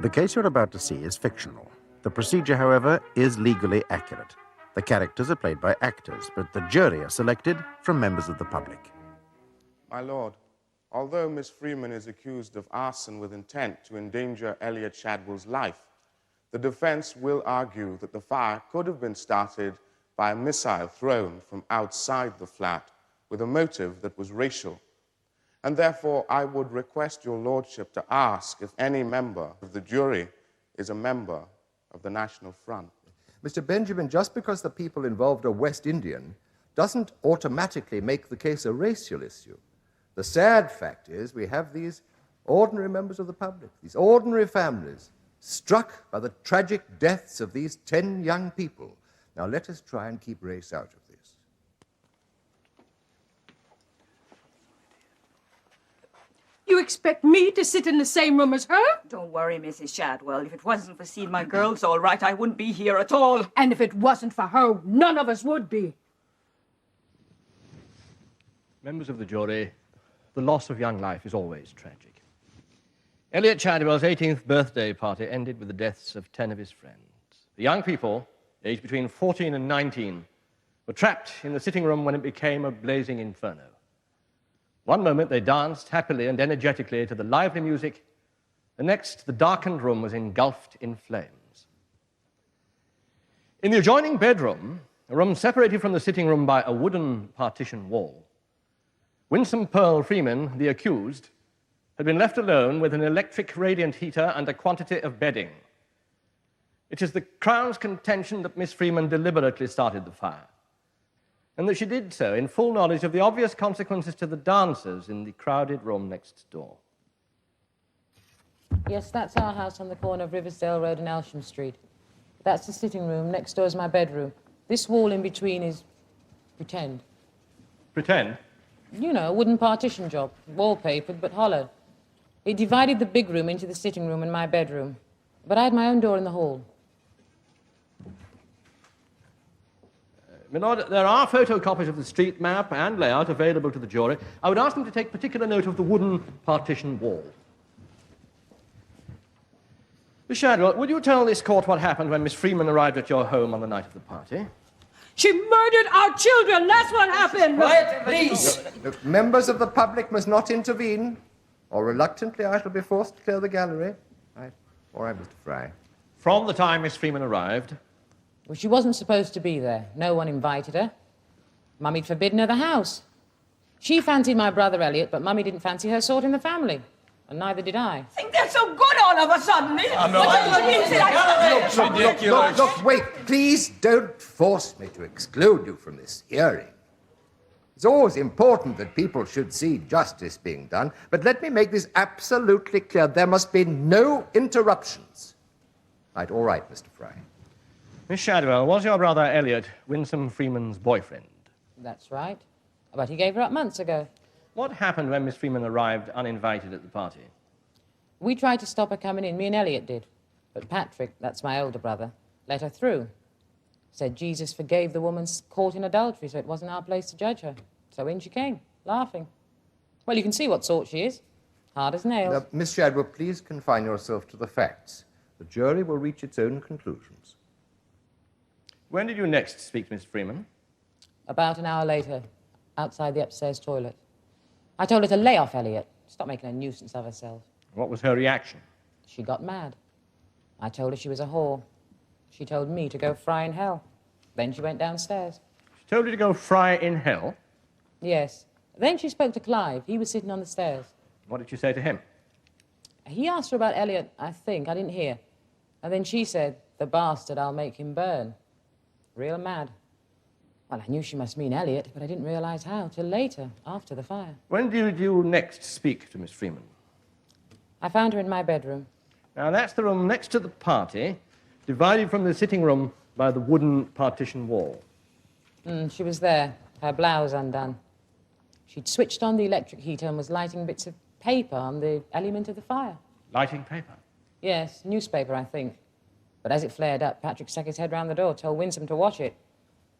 The case you're about to see is fictional. The procedure, however, is legally accurate. The characters are played by actors, but the jury are selected from members of the public. My lord, although Miss Freeman is accused of arson with intent to endanger Elliot Shadwell's life, the defense will argue that the fire could have been started by a missile thrown from outside the flat with a motive that was racial. And therefore, I would request your lordship to ask if any member of the jury is a member of the National Front. Mr. Benjamin, just because the people involved are West Indian doesn't automatically make the case a racial issue. The sad fact is we have these ordinary members of the public, these ordinary families, struck by the tragic deaths of these 10 young people. Now let us try and keep race out of this. You expect me to sit in the same room as her? Don't worry, Mrs. Shadwell. If it wasn't for seeing my girls all right, I wouldn't be here at all. And if it wasn't for her, none of us would be. Members of the jury, the loss of young life is always tragic. Elliot Shadwell's 18th birthday party ended with the deaths of 10 of his friends. The young people, aged between 14 and 19, were trapped in the sitting room when it became a blazing inferno. One moment they danced happily and energetically to the lively music. The next, the darkened room was engulfed in flames. In the adjoining bedroom, a room separated from the sitting room by a wooden partition wall, Winsome Pearl Freeman, the accused, had been left alone with an electric radiant heater and a quantity of bedding. It is the Crown's contention that Miss Freeman deliberately started the fire, and that she did so in full knowledge of the obvious consequences to the dancers in the crowded room next door. Yes, that's our house on the corner of Riversdale Road and Elsham Street. That's the sitting room. Next door is my bedroom. This wall in between is pretend. Pretend? You know, a wooden partition job, wallpapered but hollow. It divided the big room into the sitting room and my bedroom. But I had my own door in the hall. My lord, there are photocopies of the street map and layout available to the jury. I would ask them to take particular note of the wooden partition wall. Miss Shadwell, would you tell this court what happened when Miss Freeman arrived at your home on the night of the party? She murdered our children. That's what happened. Quiet, please. Look, members of the public must not intervene, or reluctantly I shall be forced to clear the gallery. All right, Mr. Fry. From the time Miss Freeman arrived? Well, she wasn't supposed to be there. No one invited her. Mummy'd forbidden her the house. She fancied my brother Elliot, but Mummy didn't fancy her sort in the family. And neither did I. I think they're so good all of a sudden. Look, wait. Please don't force me to exclude you from this hearing. It's always important that people should see justice being done, but let me make this absolutely clear. There must be no interruptions. Right, all right, Mr. Fry. Miss Shadwell, was your brother Elliot Winsome Freeman's boyfriend? That's right. But he gave her up months ago. What happened when Miss Freeman arrived uninvited at the party? We tried to stop her coming in, me and Elliot did. But Patrick, that's my older brother, let her through. Said Jesus forgave the woman caught in adultery, so it wasn't our place to judge her. So in she came, laughing. Well, you can see what sort she is. Hard as nails. Now, Miss Shadwell, please confine yourself to the facts. The jury will reach its own conclusions. When did you next speak to Miss Freeman? About an hour later, outside the upstairs toilet. I told her to lay off Elliot, stop making a nuisance of herself. What was her reaction? She got mad. I told her she was a whore. She told me to go fry in hell. Then she went downstairs. She told you to go fry in hell? Yes. Then she spoke to Clive. He was sitting on the stairs. What did you say to him? He asked her about Elliot, I think. I didn't hear. And then she said, the bastard, I'll make him burn. Real mad. Well, I knew she must mean Elliot, but I didn't realize how till later, after the fire. When did you next speak to Miss Freeman? I found her in my bedroom. Now, that's the room next to the party, divided from the sitting room by the wooden partition wall. She was there, her blouse undone. She'd switched on the electric heater and was lighting bits of paper on the element of the fire. Lighting paper? Yes, newspaper, I think. But as it flared up, Patrick stuck his head round the door, told Winsome to watch it,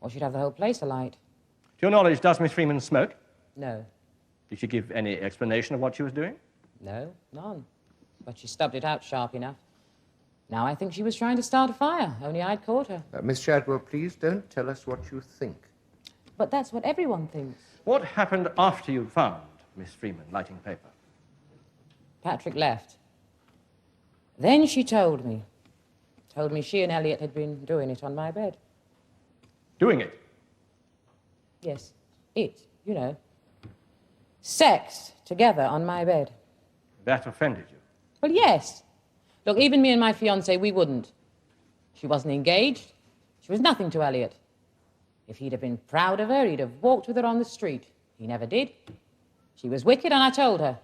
or she'd have the whole place alight. To your knowledge, does Miss Freeman smoke? No. Did she give any explanation of what she was doing? No, none. But she stubbed it out sharp enough. Now I think she was trying to start a fire, only I'd caught her. Miss Shadwell, please don't tell us what you think. But that's what everyone thinks. What happened after you'd found Miss Freeman lighting paper? Patrick left. Then she told me she and Elliot had been doing it on my bed. Doing it? Yes, you know. Sex together on my bed. That offended you? Well, yes. Look, even me and my fiancé, we wouldn't. She wasn't engaged. She was nothing to Elliot. If he'd have been proud of her, he'd have walked with her on the street. He never did. She was wicked, and I told her.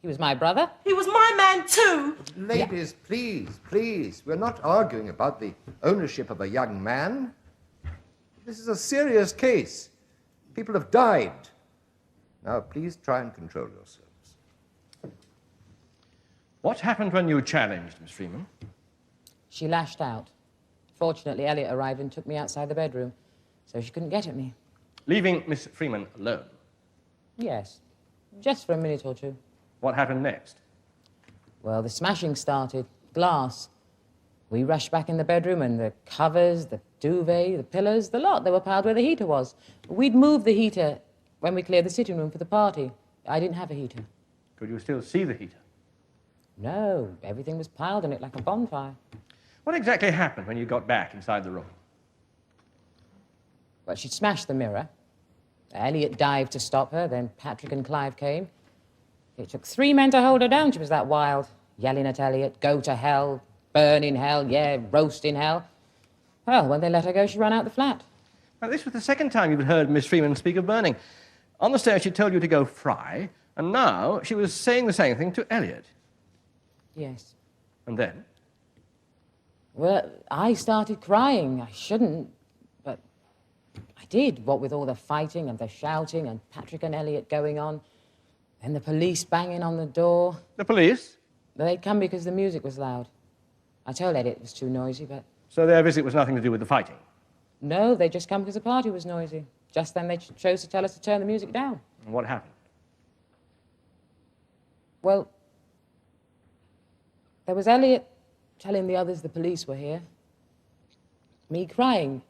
He was my brother. He was my man too. Ladies, please. We're not arguing about the ownership of a young man. This is a serious case. People have died. Now, please try and control yourselves. What happened when you challenged Miss Freeman? She lashed out. Fortunately, Elliot arrived and took me outside the bedroom, so she couldn't get at me. Leaving Miss Freeman alone? Yes, just for a minute or two. What happened next? Well, the smashing started. Glass. We rushed back in the bedroom, and the covers, the duvet, the pillows, the lot, they were piled where the heater was. We'd moved the heater when we cleared the sitting room for the party. I didn't have a heater. Could you still see the heater? No, everything was piled in it like a bonfire. What exactly happened when you got back inside the room? Well, she'd smashed the mirror. Elliot dived to stop her, then Patrick and Clive came. It took 3 men to hold her down. She was that wild, yelling at Elliot, go to hell, burn in hell, yeah, roast in hell. Well, when they let her go, she ran out the flat. Well, this was the second time you'd heard Miss Freeman speak of burning. On the stairs, she told you to go fry, and now she was saying the same thing to Elliot. Yes. And then? Well, I started crying. I shouldn't, but I did, what with all the fighting and the shouting and Patrick and Elliot going on. Then the police banging on the door. The police? They'd come because the music was loud. I told Elliot it was too noisy, but... So their visit was nothing to do with the fighting? No, they'd just come because the party was noisy. Just then they chose to tell us to turn the music down. And what happened? Well, there was Elliot telling the others the police were here. Me crying.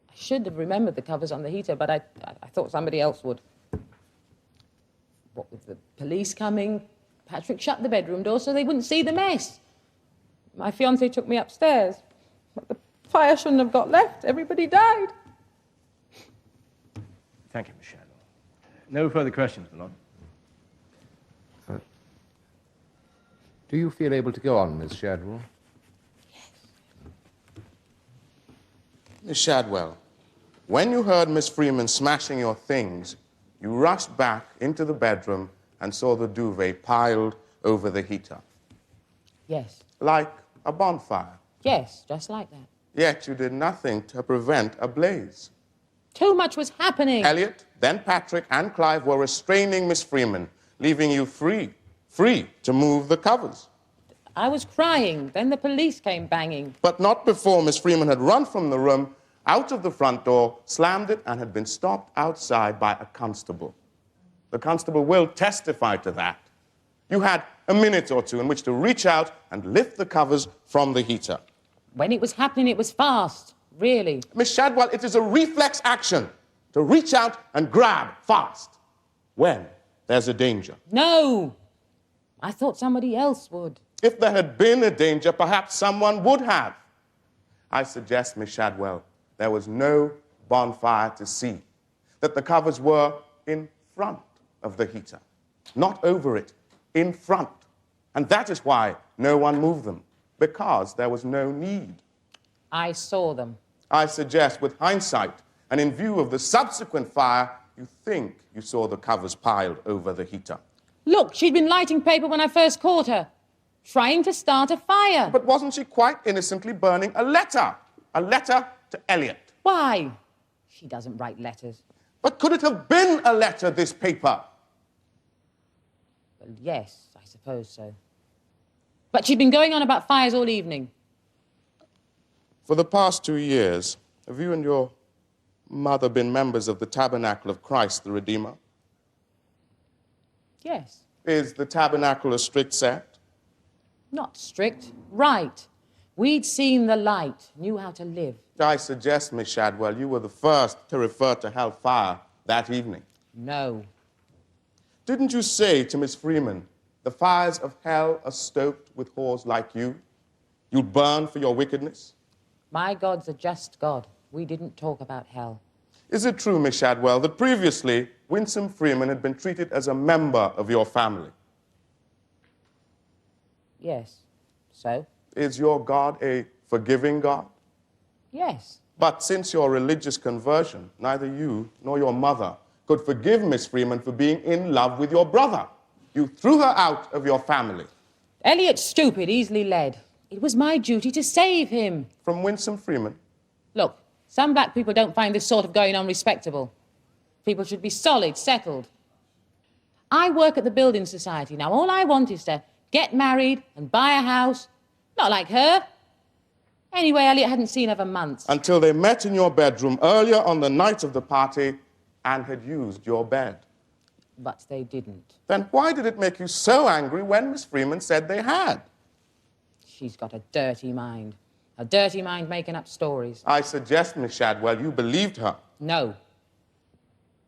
I should have remembered the covers on the heater, but I thought somebody else would. What with the police coming, Patrick shut the bedroom door so they wouldn't see the mess. My fiancé took me upstairs, but the fire shouldn't have got left. Everybody died. Thank you, Miss Shadwell. No further questions, my lord. Do you feel able to go on, Miss Shadwell? Miss Shadwell, when you heard Miss Freeman smashing your things, you rushed back into the bedroom and saw the duvet piled over the heater. Yes. Like a bonfire. Yes, just like that. Yet you did nothing to prevent a blaze. Too much was happening. Elliot, then Patrick, and Clive were restraining Miss Freeman, leaving you free to move the covers. I was crying. Then the police came banging. But not before Miss Freeman had run from the room, out of the front door, slammed it, and had been stopped outside by a constable. The constable will testify to that. You had a minute or two in which to reach out and lift the covers from the heater. When it was happening, it was fast, really. Miss Shadwell, it is a reflex action to reach out and grab fast when there's a danger. No! I thought somebody else would. If there had been a danger, perhaps someone would have. I suggest, Miss Shadwell, there was no bonfire to see, that the covers were in front of the heater, not over it, in front. And that is why no one moved them, because there was no need. I saw them. I suggest, with hindsight, and in view of the subsequent fire, you think you saw the covers piled over the heater. Look, she'd been lighting paper when I first caught her, trying to start a fire. But wasn't she quite innocently burning a letter? A letter to Elliot. Why? She doesn't write letters. But could it have been a letter, this paper? Well, yes, I suppose so. But she'd been going on about fires all evening. For the past 2 years, have you and your mother been members of the Tabernacle of Christ the Redeemer? Yes. Is the Tabernacle a strict sect? Not strict, right. We'd seen the light, knew how to live. I suggest, Miss Shadwell, you were the first to refer to hellfire that evening. No. Didn't you say to Miss Freeman, the fires of hell are stoked with whores like you? You'd burn for your wickedness? My God's a just God. We didn't talk about hell. Is it true, Miss Shadwell, that previously Winsome Freeman had been treated as a member of your family? Yes. So? Is your God a forgiving God? Yes. But since your religious conversion, neither you nor your mother could forgive Miss Freeman for being in love with your brother. You threw her out of your family. Elliot's stupid, easily led. It was my duty to save him. From Winsome Freeman? Look, some black people don't find this sort of going on respectable. People should be solid, settled. I work at the Building Society now. All I want is to get married and buy a house. Not like her. Anyway, Elliot hadn't seen her for months. Until they met in your bedroom earlier on the night of the party and had used your bed. But they didn't. Then why did it make you so angry when Miss Freeman said they had? She's got a dirty mind. A dirty mind making up stories. I suggest, Miss Shadwell, you believed her. No.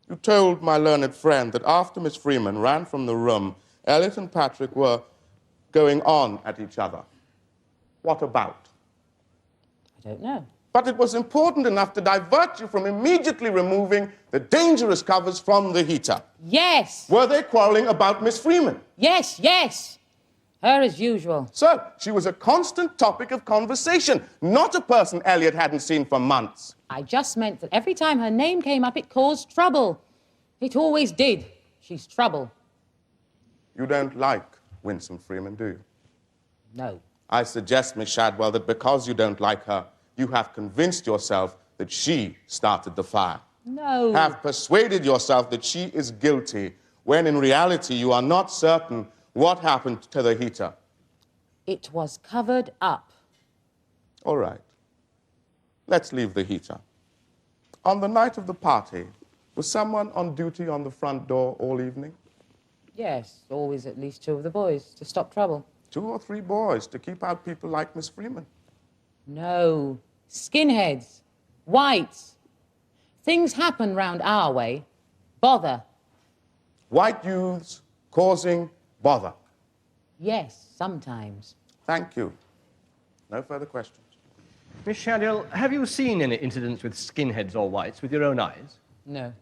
You told my learned friend that after Miss Freeman ran from the room, Elliot and Patrick were going on at each other. What about? I don't know. But it was important enough to divert you from immediately removing the dangerous covers from the heater. Yes. Were they quarreling about Miss Freeman? Yes, yes. Her as usual. So, she was a constant topic of conversation, not a person Elliot hadn't seen for months. I just meant that every time her name came up, it caused trouble. It always did. She's trouble. You don't like Winsome Freeman, do you? No. I suggest, Miss Shadwell, that because you don't like her, you have convinced yourself that she started the fire. No. Have persuaded yourself that she is guilty, when in reality you are not certain what happened to the heater. It was covered up. All right. Let's leave the heater. On the night of the party, was someone on duty on the front door all evening? Yes, always at least two of the boys to stop trouble. 2 or 3 boys to keep out people like Miss Freeman. No. Skinheads. Whites. Things happen round our way. Bother. White youths causing bother. Yes, sometimes. Thank you. No further questions. Miss Shadwell, have you seen any incidents with skinheads or whites with your own eyes? No.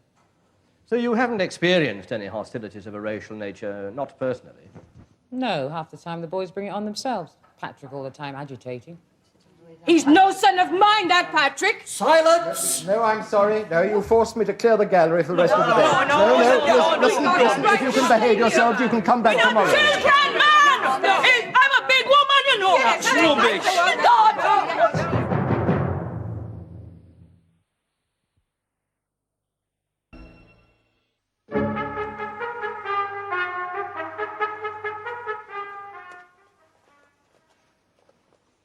So you haven't experienced any hostilities of a racial nature, not personally? No, half the time the boys bring it on themselves. Patrick all the time agitating. He's no son of mine, that Patrick. Silence! No, I'm sorry. No, you forced me to clear the gallery for the rest of the day. Listen. If you can behave yourselves, you can come back tomorrow. Children, man! I'm a big woman, you know. Yes, Too big.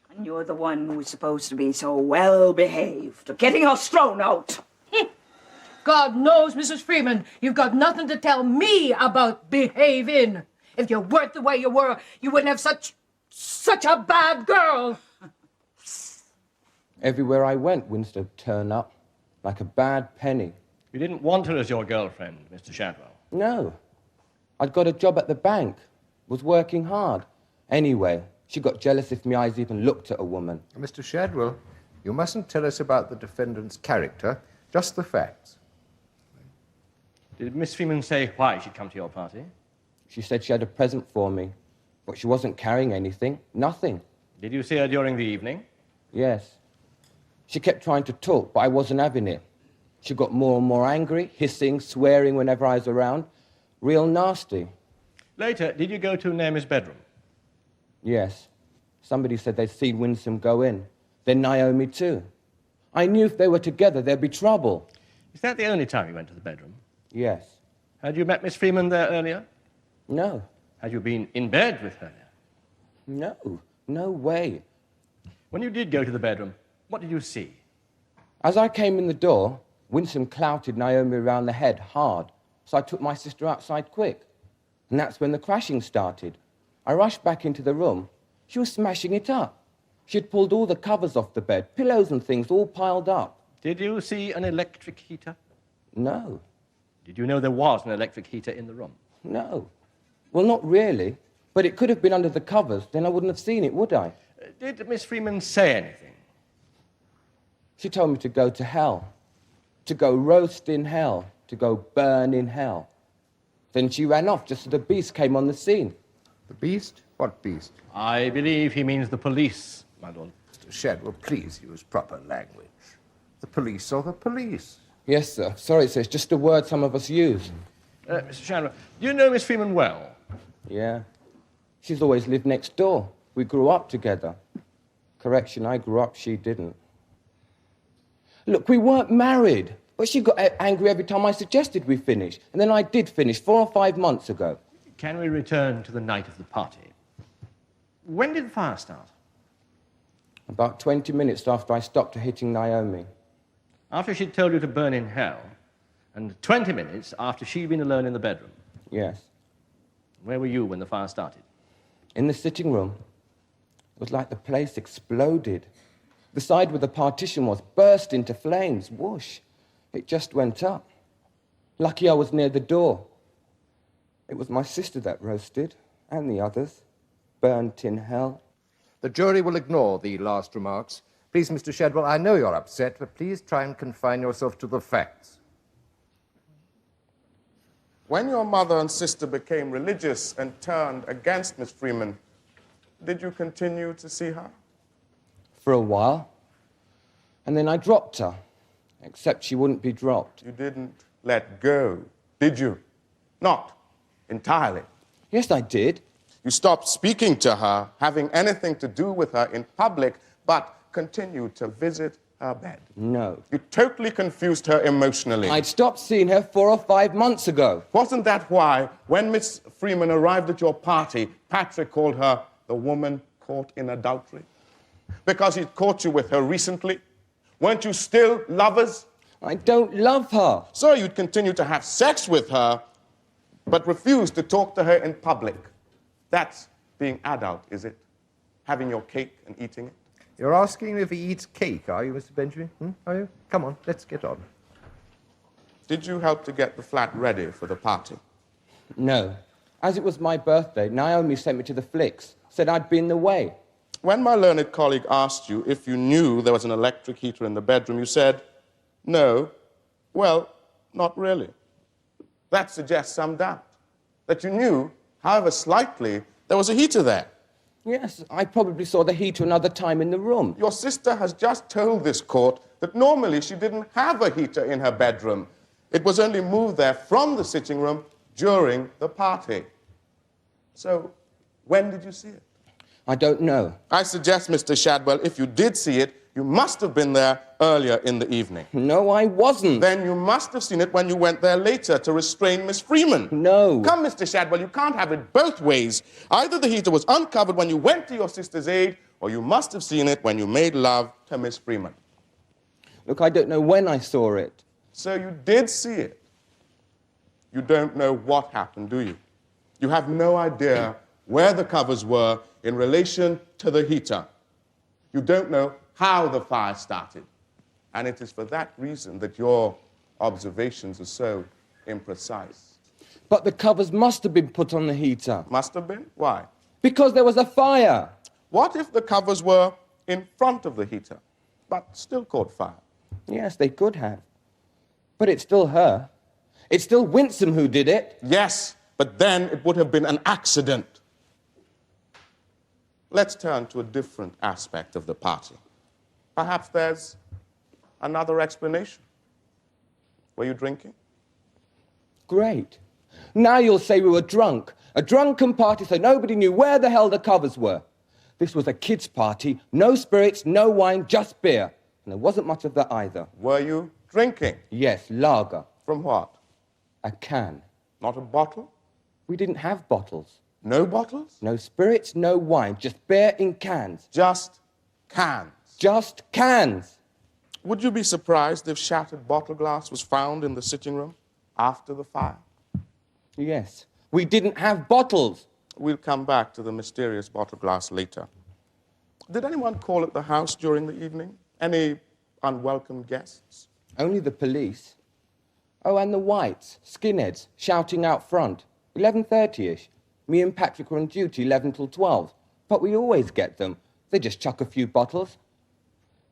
And you're the one who's supposed to be so well-behaved, getting us thrown out. God knows, Mrs. Freeman, you've got nothing to tell me about behaving. If you weren't the way you were, you wouldn't have such a bad girl. Everywhere I went, Winston would turn up like a bad penny. You didn't want her as your girlfriend, Mr. Shadwell? No. I'd got a job at the bank, was working hard. Anyway, she got jealous if my eyes even looked at a woman. Mr. Shadwell, you mustn't tell us about the defendant's character, just the facts. Did Miss Freeman say why she'd come to your party? She said she had a present for me, but she wasn't carrying anything, nothing. Did you see her during the evening? Yes. She kept trying to talk, but I wasn't having it. She got more and more angry, hissing, swearing whenever I was around. Real nasty. Later, did you go to Naomi's bedroom? Yes. Somebody said they'd seen Winsome go in. Then Naomi too. I knew if they were together, there'd be trouble. Is that the only time you went to the bedroom? Yes. Had you met Miss Freeman there earlier? No. Had you been in bed with her there? No. No way. When you did go to the bedroom, what did you see? As I came in the door, Winsome clouted Naomi around the head hard, so I took my sister outside quick. And that's when the crashing started. I rushed back into the room, She was smashing it up. She'd pulled all the covers off the bed, pillows and things all piled up. Did you see an electric heater? No, Did you know there was an electric heater in the room? no. Well, not really, but it could have been under the covers. Then I wouldn't have seen it, would I? Did Miss Freeman say anything? She told me to go to hell, to go roast in hell, to go burn in hell. Then she ran off just as the beast came on the scene. The beast? What beast? I believe he means the police, my lord. Mr. Shadwell, please use proper language. The police are the police. Yes, sir. Sorry, sir. It's just a word some of us use. Mr. Chandler, do you know Miss Freeman well? Yeah. She's always lived next door. We grew up together. Correction, I grew up, she didn't. Look, we weren't married, but she got angry every time I suggested we finish. And then I did finish 4 or 5 months ago. Can we return to the night of the party? When did the fire start? About 20 minutes after I stopped her hitting Naomi. After she'd told you to burn in hell, and 20 minutes after she'd been alone in the bedroom. Yes. Where were you when the fire started? In the sitting room. It was like the place exploded. The side where the partition was burst into flames. Whoosh. It just went up. Lucky I was near the door. It was my sister that roasted, and the others. Burnt in hell. The jury will ignore the last remarks. Please, Mr. Shadwell, I know you're upset, but please try and confine yourself to the facts. When your mother and sister became religious and turned against Miss Freeman, did you continue to see her? For a while. And then I dropped her. Except she wouldn't be dropped. You didn't let go, did you? Not entirely. Yes, I did. You stopped speaking to her, having anything to do with her in public, but continued to visit her bed. No. You totally confused her emotionally. I'd stopped seeing her 4 or 5 months ago. Wasn't that why, when Miss Freeman arrived at your party, Patrick called her the woman caught in adultery? Because he'd caught you with her recently? Weren't you still lovers? I don't love her. So you'd continue to have sex with her, but refuse to talk to her in public. That's being adult, is it? Having your cake and eating it? You're asking if he eats cake, are you, Mr. Benjamin? Are you? Come on, let's get on. Did you help to get the flat ready for the party? No. As it was my birthday, Naomi sent me to the flicks. Said I'd be in the way. When my learned colleague asked you if you knew there was an electric heater in the bedroom, you said, no. Well, not really. That suggests some doubt. That you knew, however slightly, there was a heater there. Yes, I probably saw the heater another time in the room. Your sister has just told this court that normally she didn't have a heater in her bedroom. It was only moved there from the sitting room during the party. So, when did you see it? I don't know. I suggest, Mr. Shadwell, if you did see it, you must have been there earlier in the evening. No, I wasn't. Then you must have seen it when you went there later to restrain Miss Freeman. No. Come, Mr. Shadwell, you can't have it both ways. Either the heater was uncovered when you went to your sister's aid, or you must have seen it when you made love to Miss Freeman. Look, I don't know when I saw it. So you did see it. You don't know what happened, do you? You have no idea where the covers were in relation to the heater. You don't know how the fire started. And it is for that reason that your observations are so imprecise. But the covers must have been put on the heater. Must have been? Why? Because there was a fire. What if the covers were in front of the heater, but still caught fire? Yes, they could have. But it's still her. It's still Winsome who did it. Yes, but then it would have been an accident. Let's turn to a different aspect of the party. Perhaps there's another explanation. Were you drinking? Great. Now you'll say we were drunk. A drunken party so nobody knew where the hell the covers were. This was a kids' party. No spirits, no wine, just beer. And there wasn't much of that either. Were you drinking? Yes, lager. From what? A can. Not a bottle? We didn't have bottles. No bottles? No spirits, no wine, just beer in cans. Just cans? Just cans. Would you be surprised if shattered bottle glass was found in the sitting room after the fire? Yes. We didn't have bottles. We'll come back to the mysterious bottle glass later. Did anyone call at the house during the evening? Any unwelcome guests? Only the police. Oh, and the whites, skinheads, shouting out front. 11:30-ish. Me and Patrick were on duty 11 till 12. But we always get them. They just chuck a few bottles.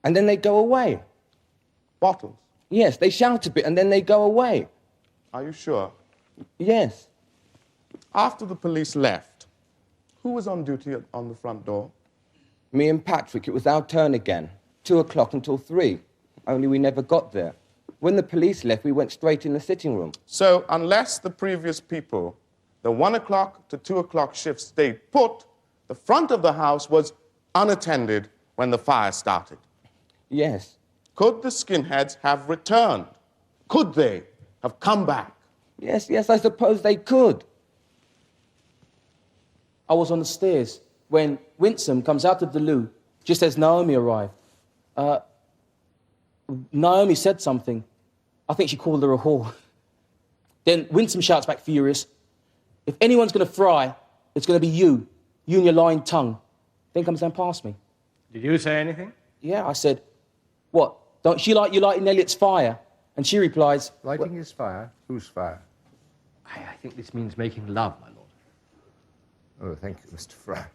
And then they go away. Bottles? Yes, they shout a bit and then they go away. Are you sure? Yes. After the police left, who was on duty on the front door? Me and Patrick, it was our turn again. 2 o'clock until 3. Only we never got there. When the police left, we went straight in the sitting room. So, unless the previous people, the 1 o'clock to 2 o'clock shift stayed put, the front of the house was unattended when the fire started. Yes. Could the skinheads have returned? Could they have come back? Yes, I suppose they could. I was on the stairs when Winsome comes out of the loo just as Naomi arrived. Naomi said something. I think she called her a whore. Then Winsome shouts back furious, "If anyone's going to fry, it's going to be you. You and your lying tongue." Then comes down past me. Did you say anything? Yeah, I said, "What, don't she like you lighting Elliot's fire?" And she replies, Lighting his fire? Whose fire? I think this means making love, my lord. Oh, thank you, Mr. Fry.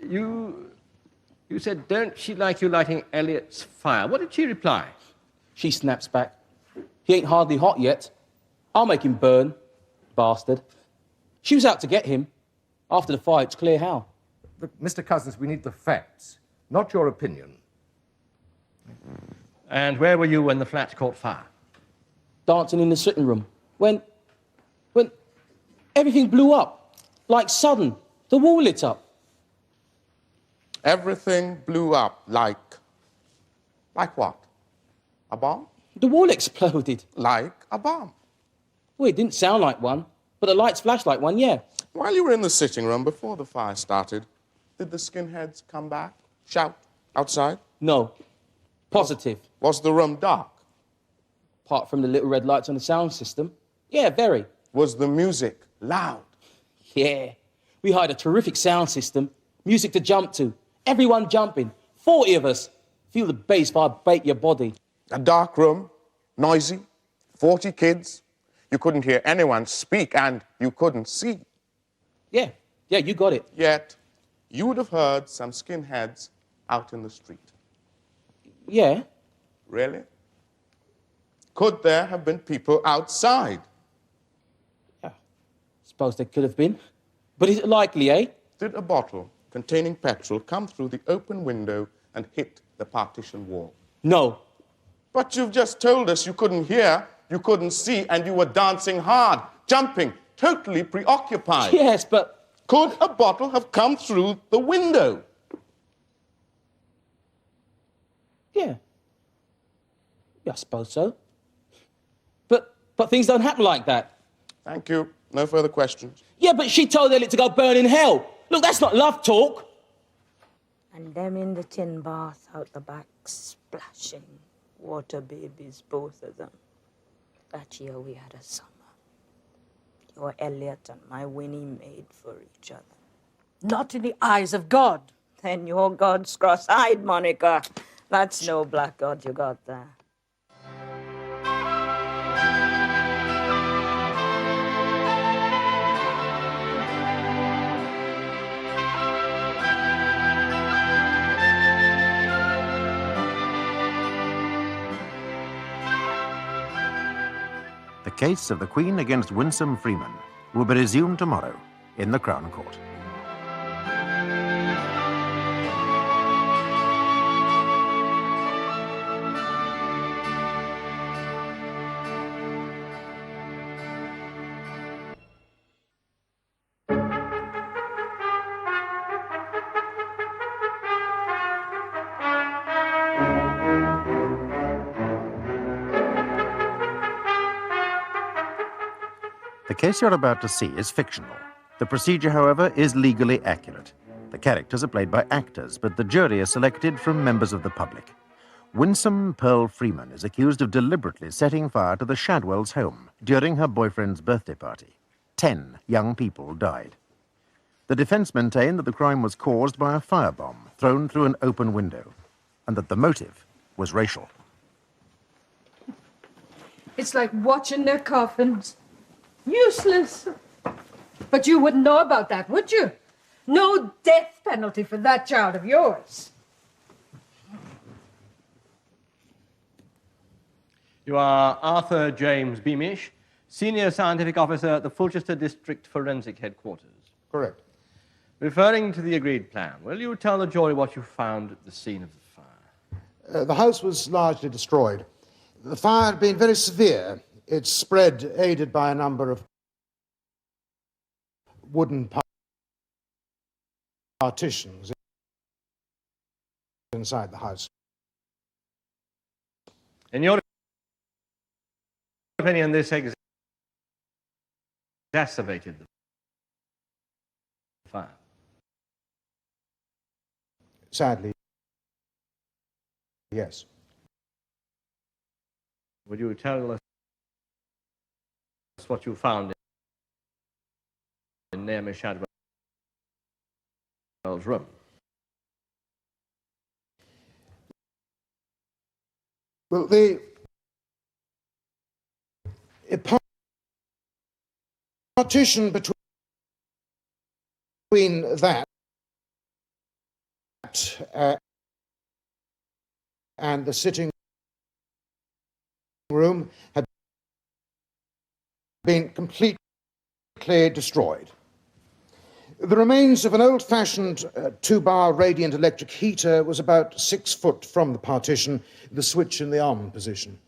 You said, don't she like you lighting Elliot's fire? What did she reply? She snaps back, "He ain't hardly hot yet. I'll make him burn, bastard." She was out to get him. After the fire, it's clear how. Look, Mr. Cousins, we need the facts, not your opinion. And where were you when the flat caught fire? Dancing in the sitting room. When everything blew up, like sudden, the wall lit up. Everything blew up like what? A bomb? The wall exploded. Like a bomb. Well, it didn't sound like one, but the lights flashed like one, yeah. While you were in the sitting room before the fire started, did the skinheads come back, shout outside? No. Positive. Was the room dark? Apart from the little red lights on the sound system. Yeah, very. Was the music loud? Yeah. We hired a terrific sound system. Music to jump to. Everyone jumping. 40 of us. Feel the bass vibrate your body. A dark room, noisy, 40 kids. You couldn't hear anyone speak and you couldn't see. Yeah, you got it. Yet, you would have heard some skinheads out in the street. Yeah. Really? Could there have been people outside? Yeah. Suppose there could have been. But is it likely, eh? Did a bottle containing petrol come through the open window and hit the partition wall? No. But you've just told us you couldn't hear, you couldn't see, and you were dancing hard, jumping, totally preoccupied. Yes, but... Could a bottle have come through the window? Yeah, I suppose so. But things don't happen like that. Thank you. No further questions. Yeah, but she told Elliot to go burn in hell. Look, that's not love talk. And them in the tin bath out the back, splashing. Water babies, both of them. That year we had a summer. Your Elliot and my Winnie made for each other. Not in the eyes of God. Then your God's cross-eyed, Monica. That's no black God you got there. The case of the Queen against Winsome Freeman will be resumed tomorrow in the Crown Court. The case you're about to see is fictional. The procedure, however, is legally accurate. The characters are played by actors, but the jury is selected from members of the public. Winsome Pearl Freeman is accused of deliberately setting fire to the Shadwells' home during her boyfriend's birthday party. 10 young people died. The defense maintained that the crime was caused by a firebomb thrown through an open window, and that the motive was racial. It's like watching their coffins. Useless. But you wouldn't know about that, would you? No death penalty for that child of yours. You are Arthur James Beamish, Senior Scientific Officer at the Fulchester District Forensic Headquarters. Correct. Referring to the agreed plan, will you tell the jury what you found at the scene of the fire? The house was largely destroyed. The fire had been very severe. It spread, aided by a number of wooden partitions inside the house. In your opinion, this exacerbated the fire? Sadly, yes. Would you tell us what you found in Naomi Shadwell's room? Well, the partition between that and the sitting room had been completely destroyed. The remains of an old-fashioned two-bar radiant electric heater was about 6 foot from the partition, the switch in the on position.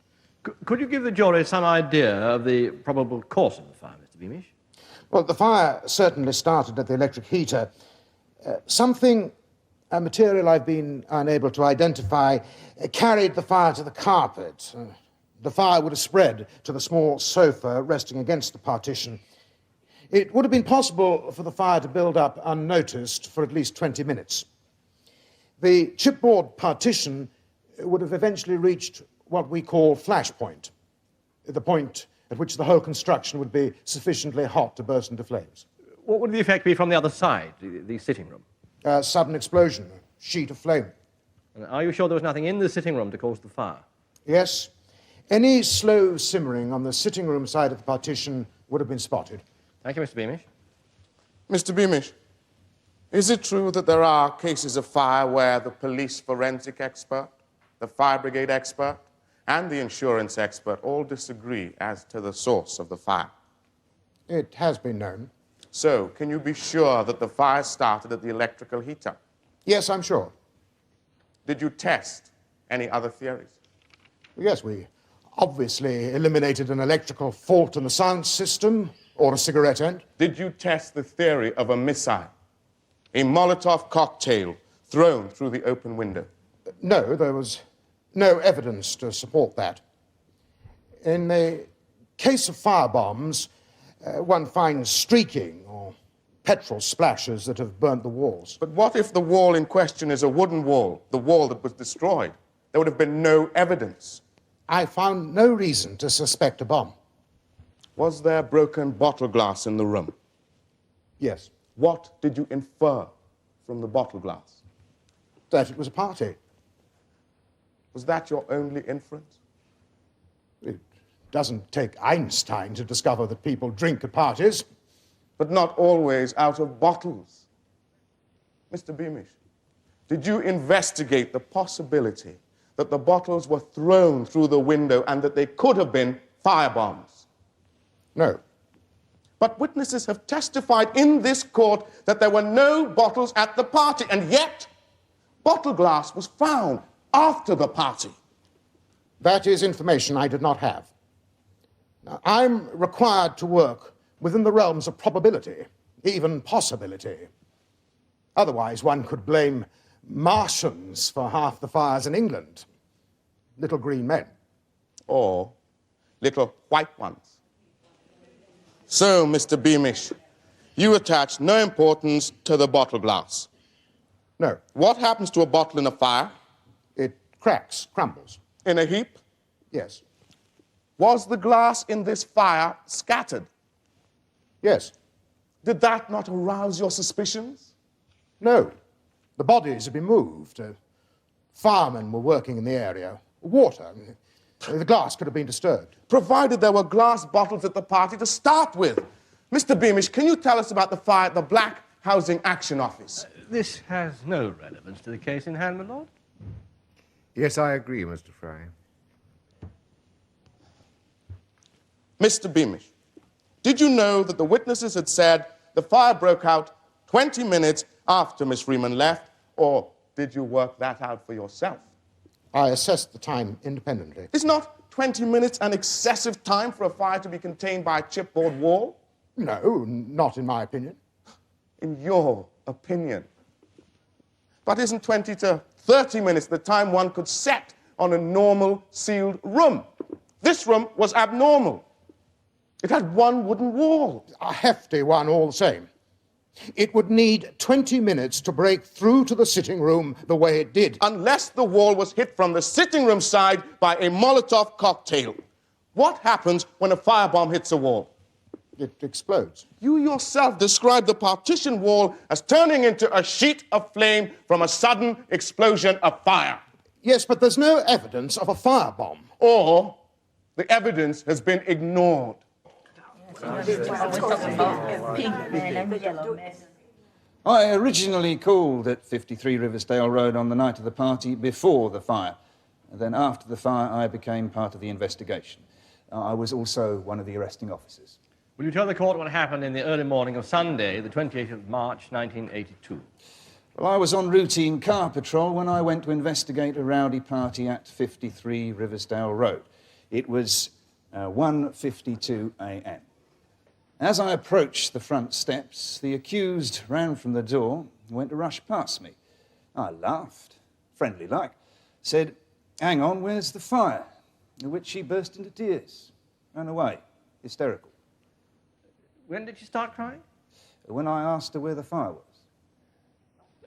Could you give the jury some idea of the probable cause of the fire, Mr. Beamish? Well, the fire certainly started at the electric heater. A material I've been unable to identify, carried the fire to the carpet. The fire would have spread to the small sofa resting against the partition. It would have been possible for the fire to build up unnoticed for at least 20 minutes. The chipboard partition would have eventually reached what we call flash point, the point at which the whole construction would be sufficiently hot to burst into flames. What would the effect be from the other side, the sitting room? A sudden explosion, a sheet of flame. And are you sure there was nothing in the sitting room to cause the fire? Yes. Any slow simmering on the sitting room side of the partition would have been spotted. Thank you, Mr. Beamish. Mr. Beamish, is it true that there are cases of fire where the police forensic expert, the fire brigade expert, and the insurance expert all disagree as to the source of the fire? It has been known. So, can you be sure that the fire started at the electrical heater? Yes, I'm sure. Did you test any other theories? Yes, we obviously eliminated an electrical fault in the sound system or a cigarette end. Did you test the theory of a missile, a Molotov cocktail thrown through the open window? No, there was no evidence to support that. In the case of firebombs, one finds streaking or petrol splashes that have burnt the walls. But what if the wall in question is a wooden wall, the wall that was destroyed? There would have been no evidence. I found no reason to suspect a bomb. Was there broken bottle glass in the room? Yes. What did you infer from the bottle glass? That it was a party. Was that your only inference? It doesn't take Einstein to discover that people drink at parties. But not always out of bottles. Mr. Beamish, did you investigate the possibility that the bottles were thrown through the window and that they could have been firebombs? No. But witnesses have testified in this court that there were no bottles at the party, and yet bottle glass was found after the party. That is information I did not have. Now, I'm required to work within the realms of probability, even possibility. Otherwise, one could blame Martians for half the fires in England. Little green men. Or little white ones. So, Mr. Beamish, you attach no importance to the bottle glass. No. What happens to a bottle in a fire? It cracks, crumbles. In a heap? Yes. Was the glass in this fire scattered? Yes. Did that not arouse your suspicions? No. The bodies had been moved. Firemen were working in the area. Water. The glass could have been disturbed. Provided there were glass bottles at the party to start with. Mr. Beamish, can you tell us about the fire at the Black Housing Action Office? This has no relevance to the case in hand, my lord. Yes, I agree, Mr. Fry. Mr. Beamish, did you know that the witnesses had said the fire broke out 20 minutes after Miss Freeman left, or did you work that out for yourself? I assessed the time independently. Is not 20 minutes an excessive time for a fire to be contained by a chipboard wall? No, not in my opinion. In your opinion. But isn't 20 to 30 minutes the time one could set on a normal sealed room? This room was abnormal. It had one wooden wall. A hefty one all the same. It would need 20 minutes to break through to the sitting room the way it did. Unless the wall was hit from the sitting room side by a Molotov cocktail. What happens when a firebomb hits a wall? It explodes. You yourself described the partition wall as turning into a sheet of flame from a sudden explosion of fire. Yes, but there's no evidence of a firebomb. Or the evidence has been ignored. I originally called at 53 Riversdale Road on the night of the party before the fire. And then after the fire, I became part of the investigation. I was also one of the arresting officers. Will you tell the court what happened in the early morning of Sunday, the 28th of March, 1982? Well, I was on routine car patrol when I went to investigate a rowdy party at 53 Riversdale Road. It was 1:52 a.m. As I approached the front steps, the accused ran from the door and went to rush past me. I laughed, friendly-like, said, "Hang on, where's the fire?" At which she burst into tears, ran away, hysterical. When did she start crying? When I asked her where the fire was.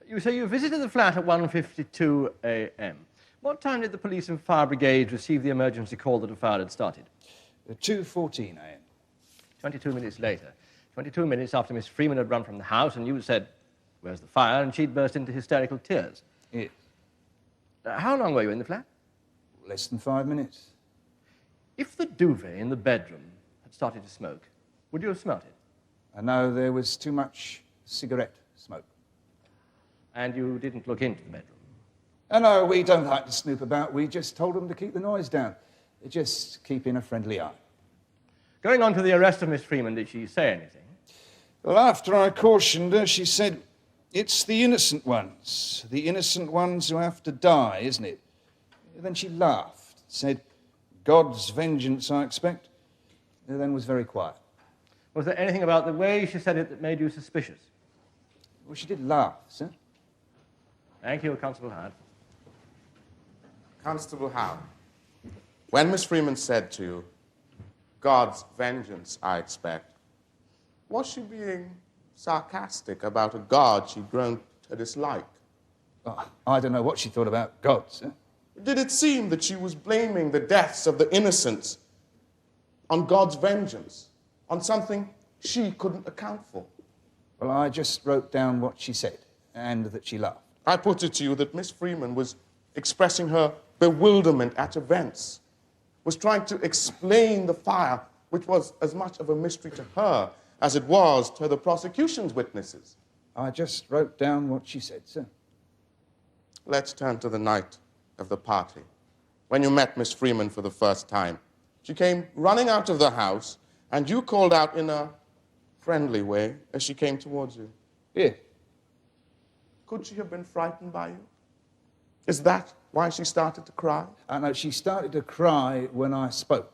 You say you visited the flat at 1:52 a.m. What time did the police and fire brigade receive the emergency call that a fire had started? 2:14 a.m. 22 minutes later. 22 minutes after Miss Freeman had run from the house and you said, "Where's the fire?" and she'd burst into hysterical tears. Yes. How long were you in the flat? Less than 5 minutes. If the duvet in the bedroom had started to smoke, would you have smelt it? I know there was too much cigarette smoke. And you didn't look into the bedroom? No, we don't like to snoop about. We just told them to keep the noise down. Just keep in a friendly eye. Going on to the arrest of Miss Freeman, did she say anything? Well, after I cautioned her, she said, "It's the innocent ones who have to die, isn't it?" And then she laughed, said, "God's vengeance, I expect," and then was very quiet. Was there anything about the way she said it that made you suspicious? Well, she did laugh, sir. Thank you, Constable Howard. Constable Howard, when Miss Freeman said to you, "God's vengeance, I expect," was she being sarcastic about a God she'd grown to dislike? Oh, I don't know what she thought about God, sir. Did it seem that she was blaming the deaths of the innocents on God's vengeance, on something she couldn't account for? Well, I just wrote down what she said, and that she laughed. I put it to you that Miss Freeman was expressing her bewilderment at events, was trying to explain the fire, which was as much of a mystery to her as it was to the prosecution's witnesses. I just wrote down what she said, sir. Let's turn to the night of the party, when you met Miss Freeman for the first time. She came running out of the house, and you called out in a friendly way as she came towards you. Yeah. Could she have been frightened by you? Is that why she started to cry? No, she started to cry when I spoke.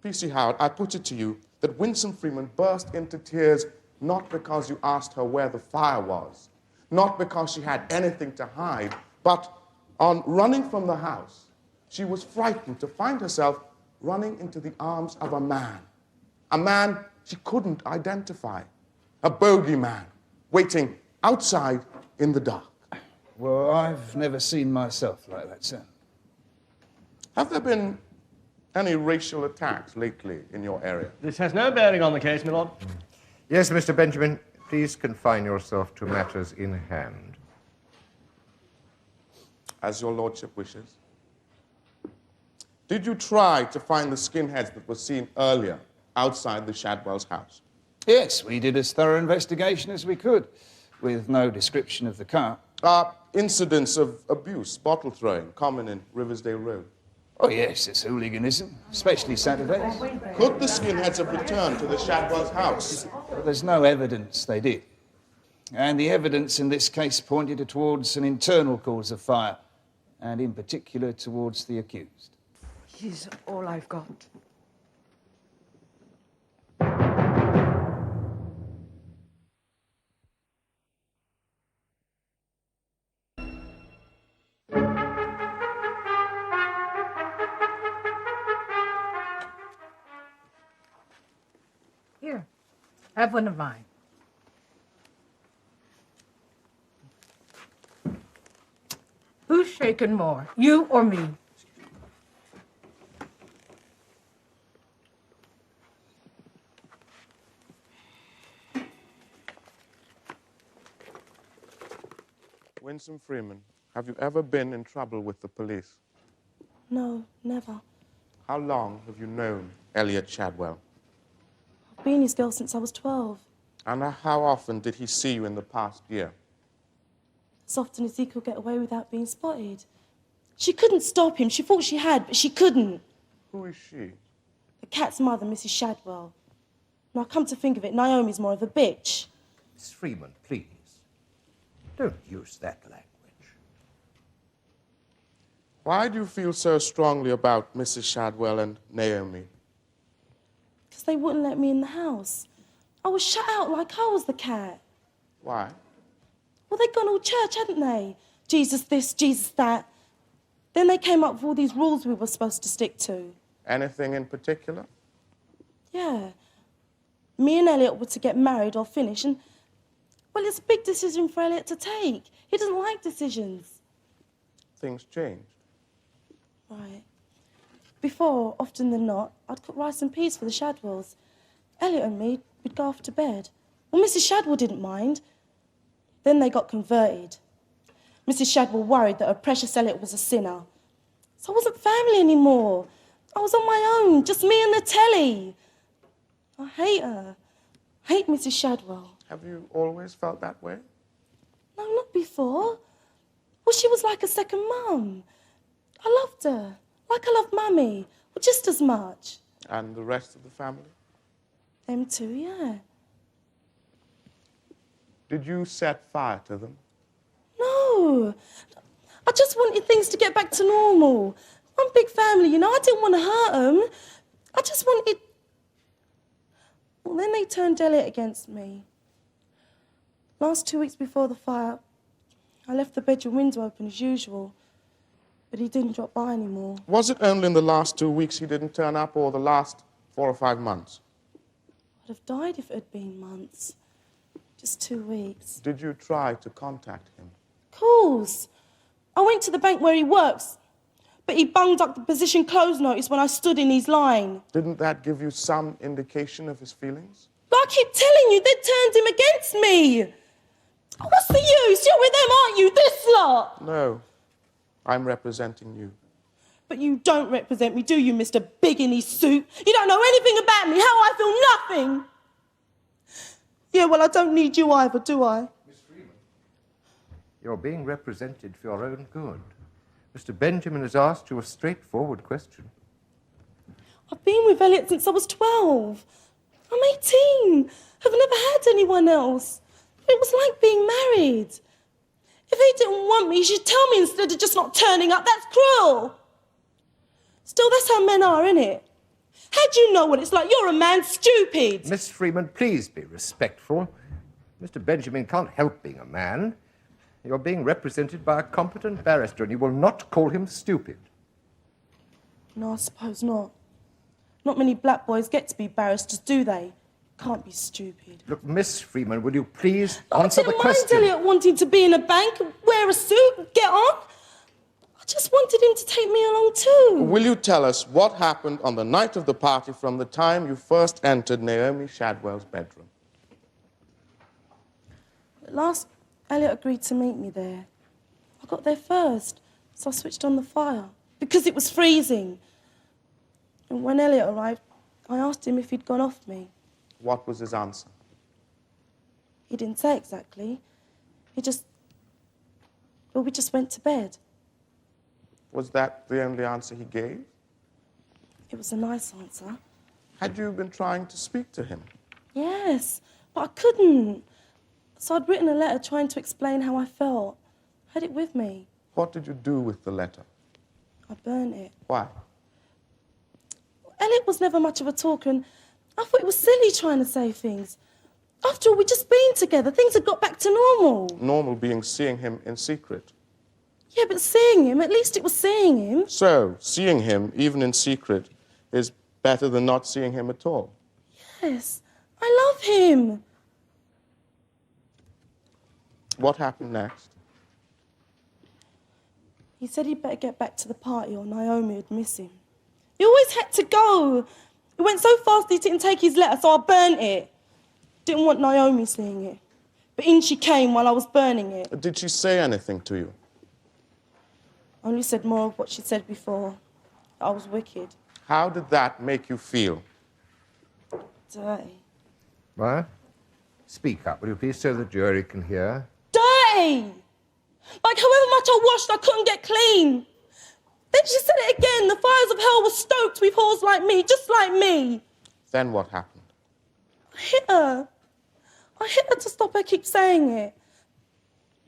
P.C. Howard, I put it to you that Winsome Freeman burst into tears not because you asked her where the fire was, not because she had anything to hide, but on running from the house, she was frightened to find herself running into the arms of a man she couldn't identify, a bogeyman waiting outside in the dark. Well, I've never seen myself like that, sir. Have there been any racial attacks lately in your area? This has no bearing on the case, my lord. Yes, Mr. Benjamin, please confine yourself to matters in hand. As your lordship wishes. Did you try to find the skinheads that were seen earlier outside the Shadwell's house? Yes, we did as thorough investigation as we could, with no description of the car. Are incidents of abuse, bottle throwing, common in Riversdale Road? Oh, yes, it's hooliganism, especially Saturdays. Could the skinheads have returned to the Shadwell's house? But there's no evidence they did. And the evidence in this case pointed towards an internal cause of fire, and in particular towards the accused. He's all I've got. Here, have one of mine. Who's shaken more, you or me? Winsome Freeman, have you ever been in trouble with the police? No, never. How long have you known Elliot Shadwell? I've been his girl since I was 12. And how often did he see you in the past year? As often as he could get away without being spotted. She couldn't stop him. She thought she had, but she couldn't. Who is she? The cat's mother, Mrs. Shadwell. Now, come to think of it, Naomi's more of a bitch. Miss Freeman, please. Don't use that language. Why do you feel so strongly about Mrs. Shadwell and Naomi? Because they wouldn't let me in the house. I was shut out like I was the cat. Why? Well, they'd gone all church, hadn't they? Jesus this, Jesus that. Then they came up with all these rules we were supposed to stick to. Anything in particular? Yeah. Me and Elliot were to get married or finish, and, well, it's a big decision for Elliot to take. He doesn't like decisions. Things changed. Right. Before, often than not, I'd cook rice and peas for the Shadwells. Elliot and me, we'd go off to bed. Well, Mrs. Shadwell didn't mind. Then they got converted. Mrs. Shadwell worried that her precious Elliot was a sinner. So I wasn't family anymore. I was on my own, just me and the telly. I hate her. I hate Mrs. Shadwell. Have you always felt that way? No, not before. Well, she was like a second mum. I loved her, like I loved Mummy, well, just as much. And the rest of the family? Them too, yeah. Did you set fire to them? No. I just wanted things to get back to normal. One big family, you know. I didn't want to hurt them. I just wanted... Well, then they turned Elliot against me. Last 2 weeks before the fire, I left the bedroom window open as usual, but he didn't drop by anymore. Was it only in the last 2 weeks he didn't turn up, or the last 4 or 5 months? I'd have died if it had been months. Just 2 weeks. Did you try to contact him? Of course. I went to the bank where he works, but he bunged up the position close notice when I stood in his line. Didn't that give you some indication of his feelings? But I keep telling you, they turned him against me. What's the use? You're with them, aren't you? This lot. No. I'm representing you. But you don't represent me, do you, Mr. Big in his suit? You don't know anything about me, how I feel nothing. Yeah, well, I don't need you either, do I? Miss Freeman, you're being represented for your own good. Mr. Benjamin has asked you a straightforward question. I've been with Elliot since I was 12. I'm 18. I've never had anyone else. It was like being married. If he didn't want me, he should tell me instead of just not turning up. That's cruel. Still, that's how men are, innit? How do you know what it's like? You're a man, stupid. Miss Freeman, please be respectful. Mr. Benjamin can't help being a man. You're being represented by a competent barrister, and you will not call him stupid. No, I suppose not. Not many black boys get to be barristers, do they? Can't be stupid. Look, Miss Freeman, will you please answer the question? I didn't mind Elliot wanting to be in a bank, wear a suit, get on. I just wanted him to take me along too. Will you tell us what happened on the night of the party from the time you first entered Naomi Shadwell's bedroom? At last, Elliot agreed to meet me there. I got there first, so I switched on the fire, because it was freezing. And when Elliot arrived, I asked him if he'd gone off me. What was his answer? He didn't say exactly. Well, we just went to bed. Was that the only answer he gave? It was a nice answer. Had you been trying to speak to him? Yes, but I couldn't. So I'd written a letter trying to explain how I felt. I had it with me. What did you do with the letter? I burnt it. Why? Elliot was never much of a talker, and I thought it was silly trying to say things. After all, we'd just been together. Things had got back to normal. Normal being seeing him in secret. Yeah, but seeing him, at least it was seeing him. So, seeing him, even in secret, is better than not seeing him at all. Yes, I love him. What happened next? He said he'd better get back to the party or Naomi would miss him. He always had to go. It went so fast he didn't take his letter, so I burnt it. Didn't want Naomi seeing it. But in she came while I was burning it. Did she say anything to you? Only said more of what she said before. I was wicked. How did that make you feel? Dirty. What? Speak up, will you please, so the jury can hear? Dirty! Like however much I washed, I couldn't get clean. Then she said it again. The fires of hell were stoked with whores like me, just like me. Then what happened? I hit her. I hit her to stop her keep saying it.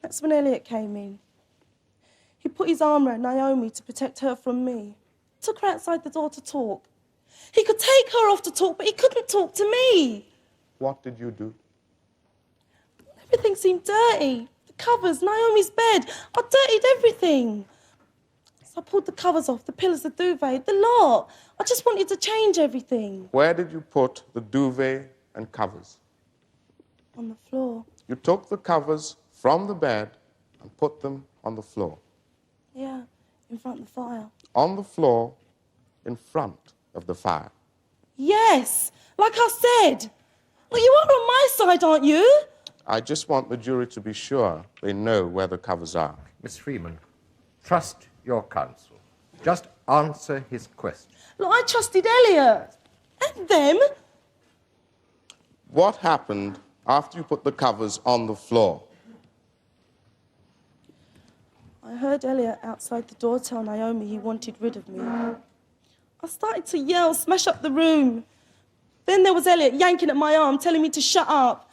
That's when Elliot came in. He put his arm around Naomi to protect her from me. Took her outside the door to talk. He could take her off to talk, but he couldn't talk to me. What did you do? Everything seemed dirty. The covers, Naomi's bed. I dirtied everything. So I pulled the covers off, the pillows, the duvet, the lot. I just wanted to change everything. Where did you put the duvet and covers? On the floor. You took the covers from the bed and put them on the floor. Yeah, in front of the fire. On the floor, in front of the fire. Yes, like I said. Well, you are on my side, aren't you? I just want the jury to be sure they know where the covers are. Miss Freeman, trust your counsel. Just answer his question. Look, I trusted Elliot. And them. What happened after you put the covers on the floor? I heard Elliot outside the door tell Naomi he wanted rid of me. I started to yell, smash up the room. Then there was Elliot yanking at my arm, telling me to shut up.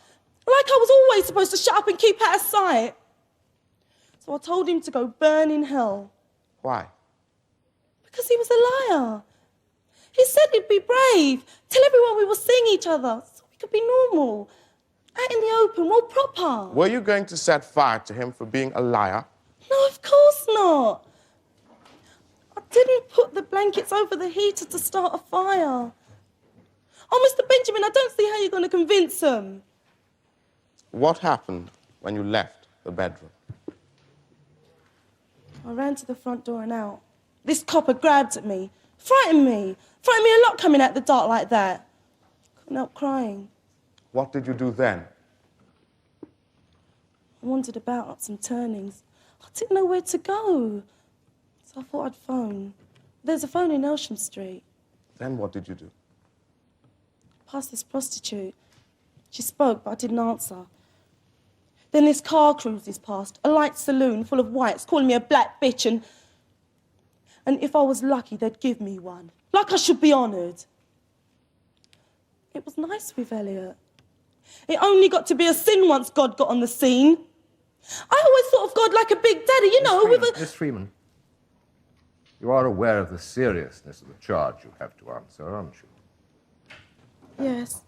Like I was always supposed to shut up and keep out of sight. So I told him to go burn in hell. Why? Because he was a liar. He said he'd be brave, tell everyone we were seeing each other, so we could be normal. Out in the open, more proper. Were you going to set fire to him for being a liar? No, of course not. I didn't put the blankets over the heater to start a fire. Oh, Mr. Benjamin, I don't see how you're going to convince them. What happened when you left the bedroom? I ran to the front door and out. This copper grabbed at me, frightened me a lot coming out the dark like that. Couldn't help crying. What did you do then? I wandered about up some turnings. I didn't know where to go. So I thought I'd phone. There's a phone in Elsham Street. Then what did you do? Past this prostitute. She spoke, but I didn't answer. Then this car cruises past, a light saloon full of whites, calling me a black bitch, and if I was lucky, they'd give me one. Like I should be honoured. It was nice with Elliot. It only got to be a sin once God got on the scene. I always thought of God like a big daddy, you know, with a... Miss Freeman, you are aware of the seriousness of the charge you have to answer, aren't you? Yes.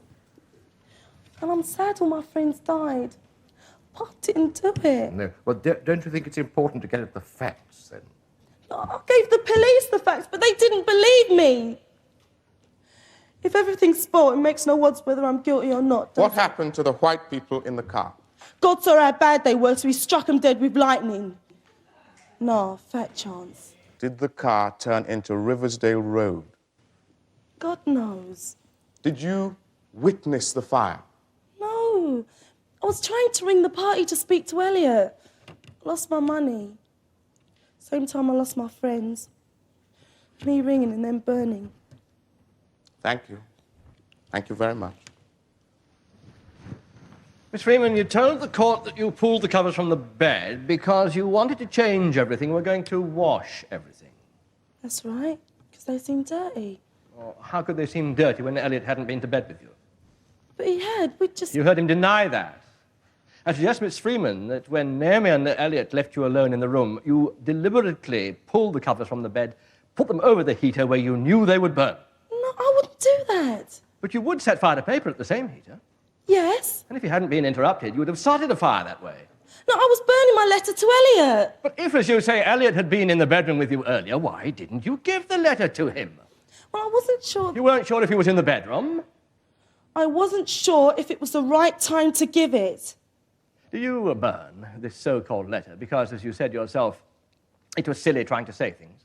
And I'm sad all my friends died. But I didn't do it. No. Well, don't you think it's important to get at the facts, then? I gave the police the facts, but they didn't believe me. If everything's spoiled, it makes no odds whether I'm guilty or not. What happened to the white people in the car? God saw how bad they were, so he struck them dead with lightning. No, fat chance. Did the car turn into Riversdale Road? God knows. Did you witness the fire? No. I was trying to ring the party to speak to Elliot. I lost my money. Same time I lost my friends. Me ringing and then burning. Thank you. Thank you very much. Miss Freeman, you told the court that you pulled the covers from the bed because you wanted to change everything. You were going to wash everything. That's right, because they seem dirty. Well, how could they seem dirty when Elliot hadn't been to bed with you? But he had. We just... You heard him deny that. I suggest, Miss Freeman, that when Naomi and Elliot left you alone in the room, you deliberately pulled the covers from the bed, put them over the heater where you knew they would burn. No, I wouldn't do that. But you would set fire to paper at the same heater. Yes. And if you hadn't been interrupted, you would have started a fire that way. No, I was burning my letter to Elliot. But if, as you say, Elliot had been in the bedroom with you earlier, why didn't you give the letter to him? Well, I wasn't sure... You weren't sure if he was in the bedroom? I wasn't sure if it was the right time to give it. Do you burn this so-called letter because, as you said yourself, it was silly trying to say things?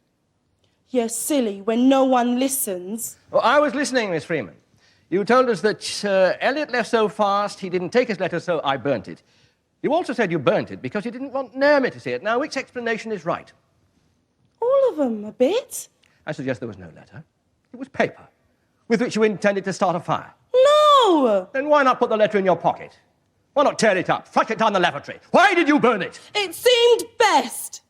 Yes, silly, when no one listens. Oh, I was listening, Miss Freeman. You told us that Elliot left so fast he didn't take his letter, so I burnt it. You also said you burnt it because you didn't want Naomi to see it. Now, which explanation is right? All of them, a bit. I suggest there was no letter. It was paper, with which you intended to start a fire. No! Then why not put the letter in your pocket? Why not tear it up, flush it down the lavatory? Why did you burn it? It seemed best.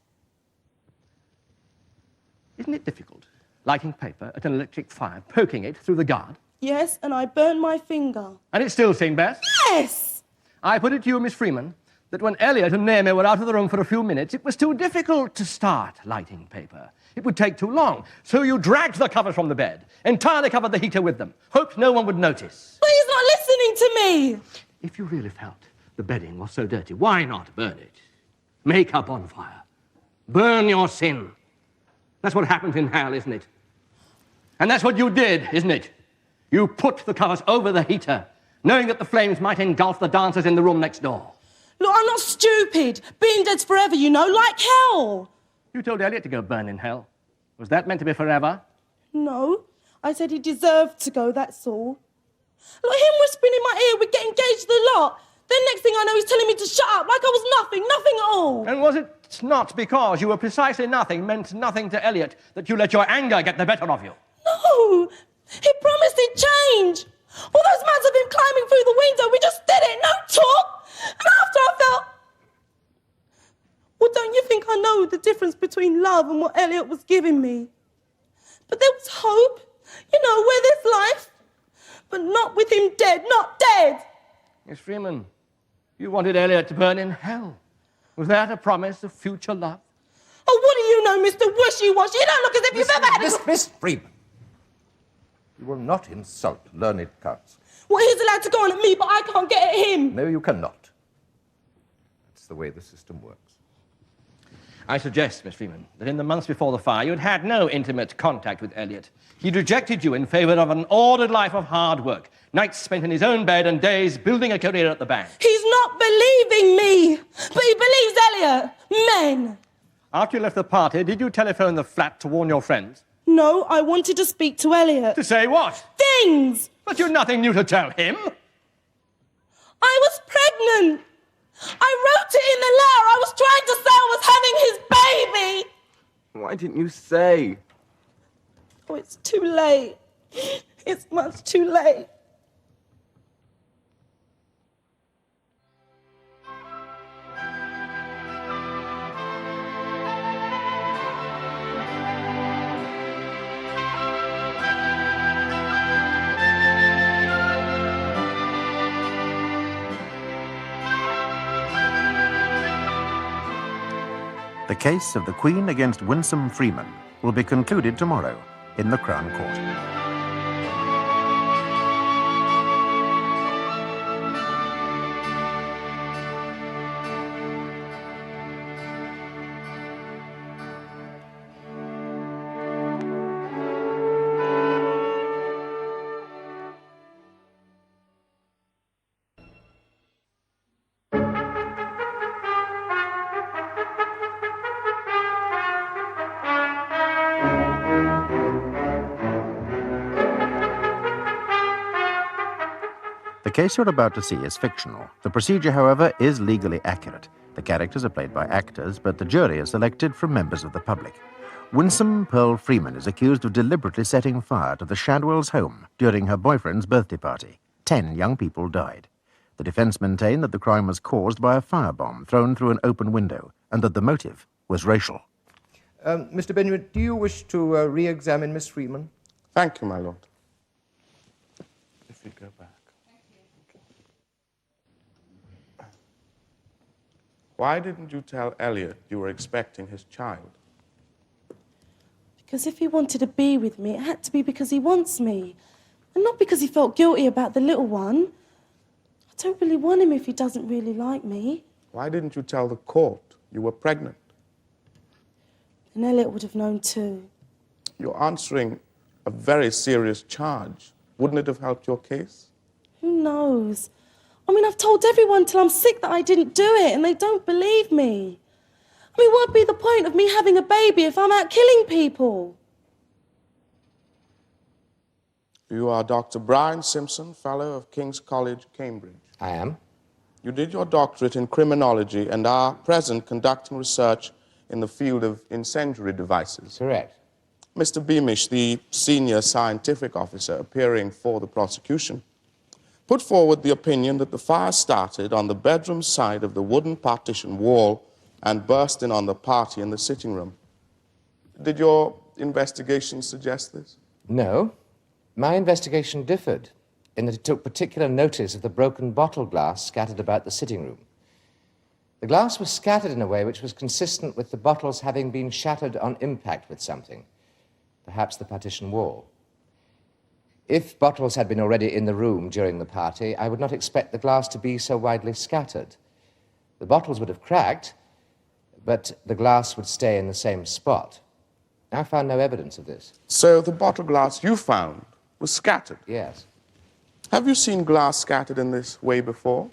Isn't it difficult, lighting paper at an electric fire, poking it through the guard? Yes, and I burned my finger. And it still seemed best? Yes! I put it to you, Miss Freeman, that when Elliot and Naomi were out of the room for a few minutes, it was too difficult to start lighting paper. It would take too long. So you dragged the covers from the bed, entirely covered the heater with them, hoped no one would notice. But he's not listening to me. If you really felt the bedding was so dirty, why not burn it? Make up on fire. Burn your sin. That's what happens in hell, isn't it? And that's what you did, isn't it? You put the covers over the heater, knowing that the flames might engulf the dancers in the room next door. Look, I'm not stupid. Being dead's forever, you know, like hell. You told Elliot to go burn in hell. Was that meant to be forever? No, I said he deserved to go, that's all. Look, him whispering in my ear, we'd get engaged a lot. Then next thing I know, he's telling me to shut up, like I was nothing at all. And was it not because you were precisely nothing, meant nothing to Elliot, that you let your anger get the better of you? No, he promised he'd change. All those months of him climbing through the window, we just did it, no talk. And after I felt... Well, don't you think I know the difference between love and what Elliot was giving me? But there was hope, you know, where there's life. But not with him dead, not dead. Miss Freeman, you wanted Elliot to burn in hell. Was that a promise of future love? Oh, what do you know, Mr. Wishy-Washy? You don't look as if you've ever had a... Miss Freeman, you will not insult learned counsel. Well, he's allowed to go on at me, but I can't get at him. No, you cannot. That's the way the system works. I suggest, Miss Freeman, that in the months before the fire, you'd had no intimate contact with Elliot. He'd rejected you in favour of an ordered life of hard work, nights spent in his own bed and days building a career at the bank. He's not believing me, but he believes Elliot. Men. After you left the party, did you telephone the flat to warn your friends? No, I wanted to speak to Elliot. To say what? Things! But you'd nothing new to tell him. I was pregnant. I wrote it in the letter. I was trying to say I was having his baby. Why didn't you say? Oh, it's too late. It's much too late. The case of the Queen against Winsome Freeman will be concluded tomorrow in the Crown Court. case you're about to see is fictional. The procedure, however, is legally accurate. The characters are played by actors, but the jury is selected from members of the public. Winsome Pearl Freeman is accused of deliberately setting fire to the Shadwells' home during her boyfriend's birthday party. 10 young people died. The defense maintain that the crime was caused by a firebomb thrown through an open window and that the motive was racial. Mr. Benjamin, do you wish to re-examine Miss Freeman? Thank you, my lord. If you go back. Why didn't you tell Elliot you were expecting his child? Because if he wanted to be with me, it had to be because he wants me. And not because he felt guilty about the little one. I don't really want him if he doesn't really like me. Why didn't you tell the court you were pregnant? And Elliot would have known too. You're answering a very serious charge. Wouldn't it have helped your case? Who knows? I mean, I've told everyone till I'm sick that I didn't do it, and they don't believe me. I mean, what'd be the point of me having a baby if I'm out killing people? You are Dr. Brian Simpson, Fellow of King's College, Cambridge. I am. You did your doctorate in criminology and are present conducting research in the field of incendiary devices. Correct. Mr. Beamish, the senior scientific officer appearing for the prosecution, put forward the opinion that the fire started on the bedroom side of the wooden partition wall and burst in on the party in the sitting room. Did your investigation suggest this? No. My investigation differed in that it took particular notice of the broken bottle glass scattered about the sitting room. The glass was scattered in a way which was consistent with the bottles having been shattered on impact with something, perhaps the partition wall. If bottles had been already in the room during the party, I would not expect the glass to be so widely scattered. The bottles would have cracked, but the glass would stay in the same spot. I found no evidence of this. So the bottle glass you found was scattered? Yes. Have you seen glass scattered in this way before?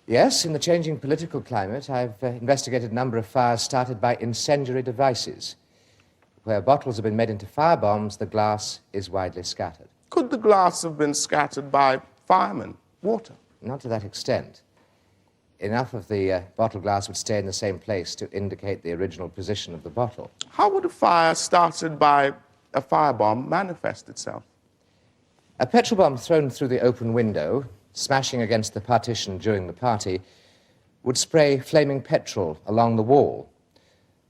Yes, in the changing political climate, I've investigated a number of fires started by incendiary devices. Where bottles have been made into firebombs, the glass is widely scattered. Could the glass have been scattered by firemen, water? Not to that extent. Enough of the bottle glass would stay in the same place to indicate the original position of the bottle. How would a fire started by a firebomb manifest itself? A petrol bomb thrown through the open window, smashing against the partition during the party, would spray flaming petrol along the wall.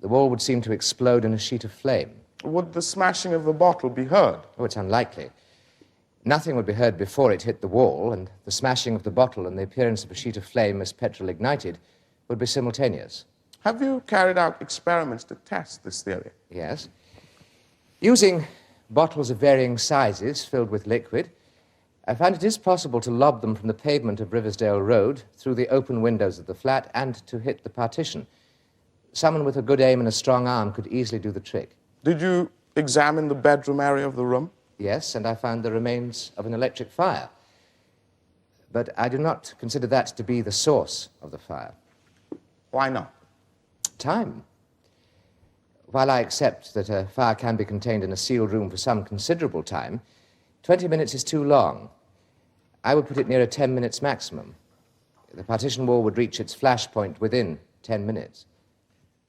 The wall would seem to explode in a sheet of flame. Would the smashing of the bottle be heard? Oh, it's unlikely. Nothing would be heard before it hit the wall, and the smashing of the bottle and the appearance of a sheet of flame as petrol ignited would be simultaneous. Have you carried out experiments to test this theory? Yes. Using bottles of varying sizes filled with liquid, I found it is possible to lob them from the pavement of Riversdale Road through the open windows of the flat and to hit the partition. Someone with a good aim and a strong arm could easily do the trick. Did you examine the bedroom area of the room? Yes, and I found the remains of an electric fire. But I do not consider that to be the source of the fire. Why not? Time. While I accept that a fire can be contained in a sealed room for some considerable time, 20 minutes is too long. I would put it nearer 10 minutes maximum. The partition wall would reach its flash point within 10 minutes.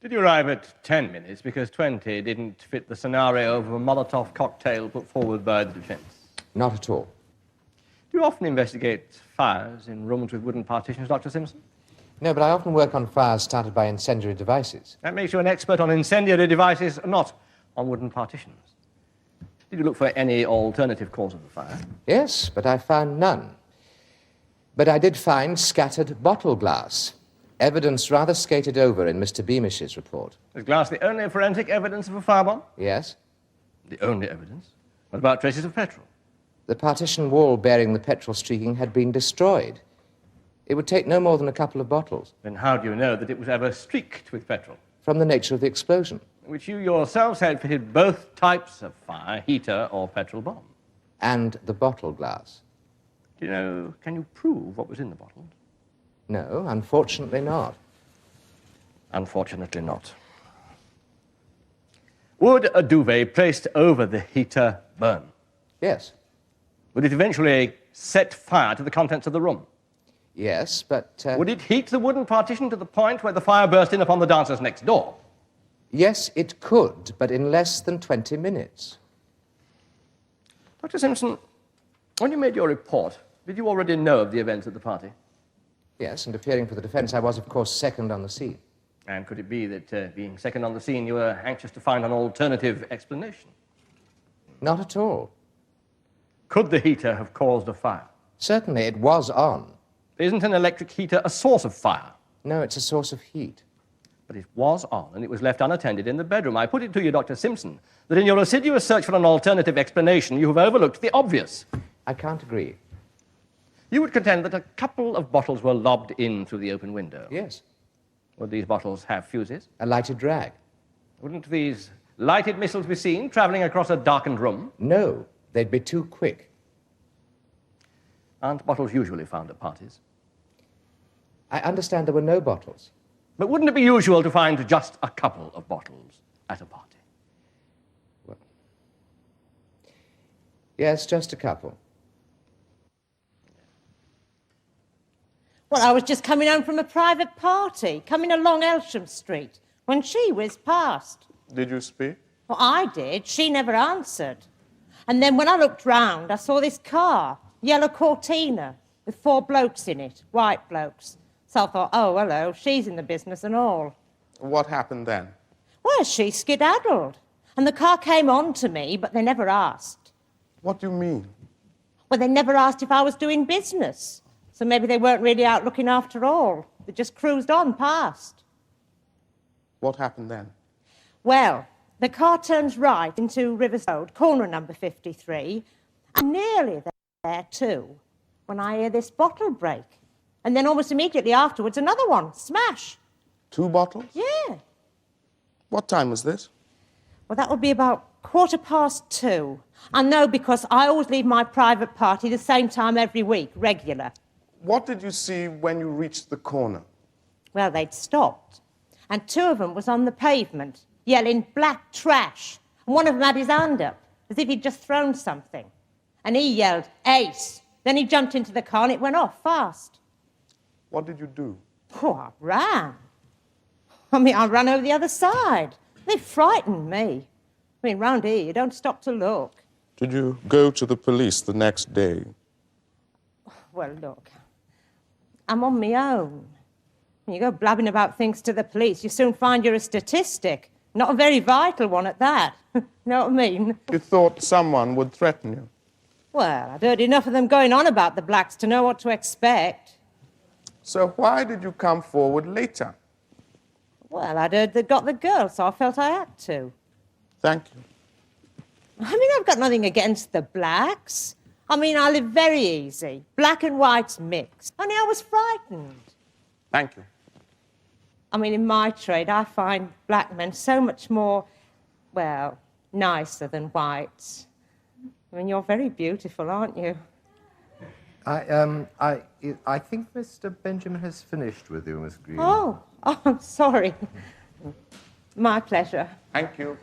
Did you arrive at 10 minutes because 20 didn't fit the scenario of a Molotov cocktail put forward by the defense? Not at all. Do you often investigate fires in rooms with wooden partitions, Dr. Simpson? No, but I often work on fires started by incendiary devices. That makes you an expert on incendiary devices, not on wooden partitions. Did you look for any alternative cause of the fire? Yes, but I found none. But I did find scattered bottle glass. Evidence rather skated over in Mr. Beamish's report. Is glass the only forensic evidence of a firebomb? Yes. The only evidence? What about traces of petrol? The partition wall bearing the petrol streaking had been destroyed. It would take no more than a couple of bottles. Then how do you know that it was ever streaked with petrol? From the nature of the explosion. Which you yourself said fitted both types of fire, heater or petrol bomb. And the bottle glass. Do you know, can you prove what was in the bottles? No, unfortunately not. Unfortunately not. Would a duvet placed over the heater burn? Yes. Would it eventually set fire to the contents of the room? Yes, but... Would it heat the wooden partition to the point where the fire burst in upon the dancers next door? Yes, it could, but in less than 20 minutes. Dr. Simpson, when you made your report, did you already know of the events at the party? Yes, and appearing for the defense, I was, of course, second on the scene. And could it be that, being second on the scene, you were anxious to find an alternative explanation? Not at all. Could the heater have caused a fire? Certainly, it was on. Isn't an electric heater a source of fire? No, it's a source of heat. But it was on, and it was left unattended in the bedroom. I put it to you, Dr. Simpson, that in your assiduous search for an alternative explanation, you have overlooked the obvious. I can't agree. You would contend that a couple of bottles were lobbed in through the open window. Yes. Would these bottles have fuses? A lighted drag. Wouldn't these lighted missiles be seen travelling across a darkened room? No, they'd be too quick. Aren't bottles usually found at parties? I understand there were no bottles. But wouldn't it be usual to find just a couple of bottles at a party? Well, yes, just a couple. Well, I was just coming home from a private party, coming along Elsham Street, when she whizzed past. Did you speak? Well, I did. She never answered. And then when I looked round, I saw this car, yellow Cortina, with 4 blokes in it, white blokes. So I thought, oh, hello, she's in the business and all. What happened then? Well, she skedaddled. And the car came on to me, but they never asked. What do you mean? Well, they never asked if I was doing business. So maybe they weren't really out looking after all. They just cruised on past. What happened then? Well, the car turns right into Rivers Road, corner number 53. I'm nearly there too, when I hear this bottle break. And then almost immediately afterwards, another one, smash. 2 bottles? Yeah. What time was this? Well, that would be about 2:15. I know because I always leave my private party the same time every week, regular. What did you see when you reached the corner? Well, they'd stopped. And 2 of them was on the pavement, yelling black trash. And one of them had his hand up, as if he'd just thrown something. And he yelled, ace. Then he jumped into the car and it went off fast. What did you do? Oh, I ran. I ran over the other side. They frightened me. Round here, you don't stop to look. Did you go to the police the next day? Well, look, I'm on my own. When you go blabbing about things to the police, you soon find you're a statistic. Not a very vital one at that. You know what I mean? You thought someone would threaten you? Well, I'd heard enough of them going on about the blacks to know what to expect. So why did you come forward later? Well, I'd heard they'd got the girl, so I felt I had to. Thank you. I've got nothing against the blacks. I live very easy. Black and white's mixed. Only I was frightened. Thank you. In my trade, I find black men so much more, well, nicer than whites. You're very beautiful, aren't you? I think Mr. Benjamin has finished with you, Miss Green. Oh, I'm sorry. My pleasure. Thank you.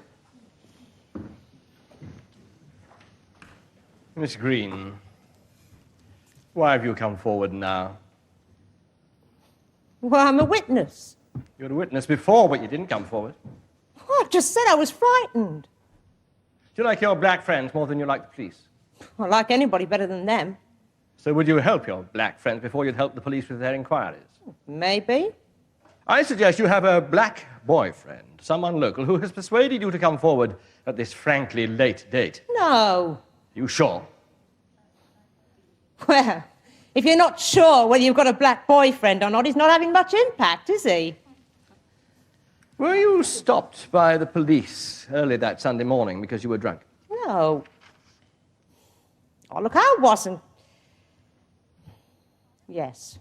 Miss Green, why have you come forward now? Well, I'm a witness. You were a witness before, but you didn't come forward. Oh, I just said I was frightened. Do you like your black friends more than you like the police? I like anybody better than them. So would you help your black friends before you'd help the police with their inquiries? Maybe. I suggest you have a black boyfriend, someone local, who has persuaded you to come forward at this frankly late date. No. You sure? Well, if you're not sure whether you've got a black boyfriend or not, he's not having much impact, is he? Were you stopped by the police early that Sunday morning because you were drunk? No. Oh, look, I wasn't. Yes.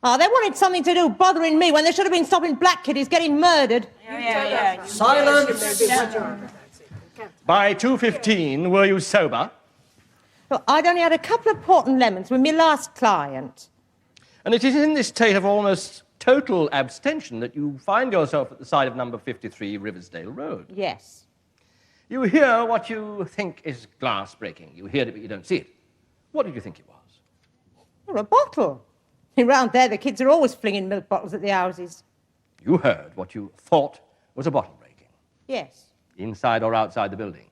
Oh, they wanted something to do bothering me when they should have been stopping black kiddies getting murdered. Silence! By 2:15, were you sober? Look, I'd only had a couple of port and lemons with my last client. And it is in this state of almost total abstention that you find yourself at the side of number 53 Riversdale Road. Yes. You hear what you think is glass breaking. You hear it, but you don't see it. What did you think it was? Or a bottle. Around there, the kids are always flinging milk bottles at the houses. You heard what you thought was a bottle breaking, Yes. inside or outside the building.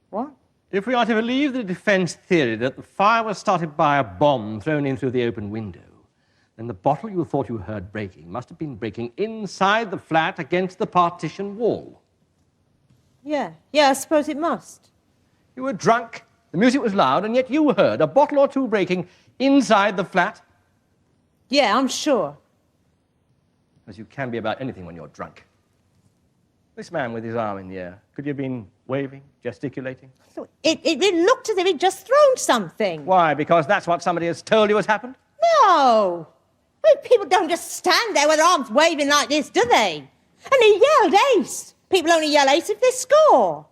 What? If we are to believe the defense theory that the fire was started by a bomb thrown in through the open window, then the bottle you thought you heard breaking must have been breaking inside the flat against the partition wall. Yeah, I suppose it must. You were drunk, the music was loud, and yet you heard a bottle or two breaking inside the flat. Yeah, I'm sure. As you can be about anything when you're drunk. This man with his arm in the air, could you have been waving, gesticulating? It looked as if he'd just thrown something. Why? Because that's what somebody has told you has happened? No. Well, people don't just stand there with their arms waving like this, do they? And he yelled ace. People only yell ace if they score.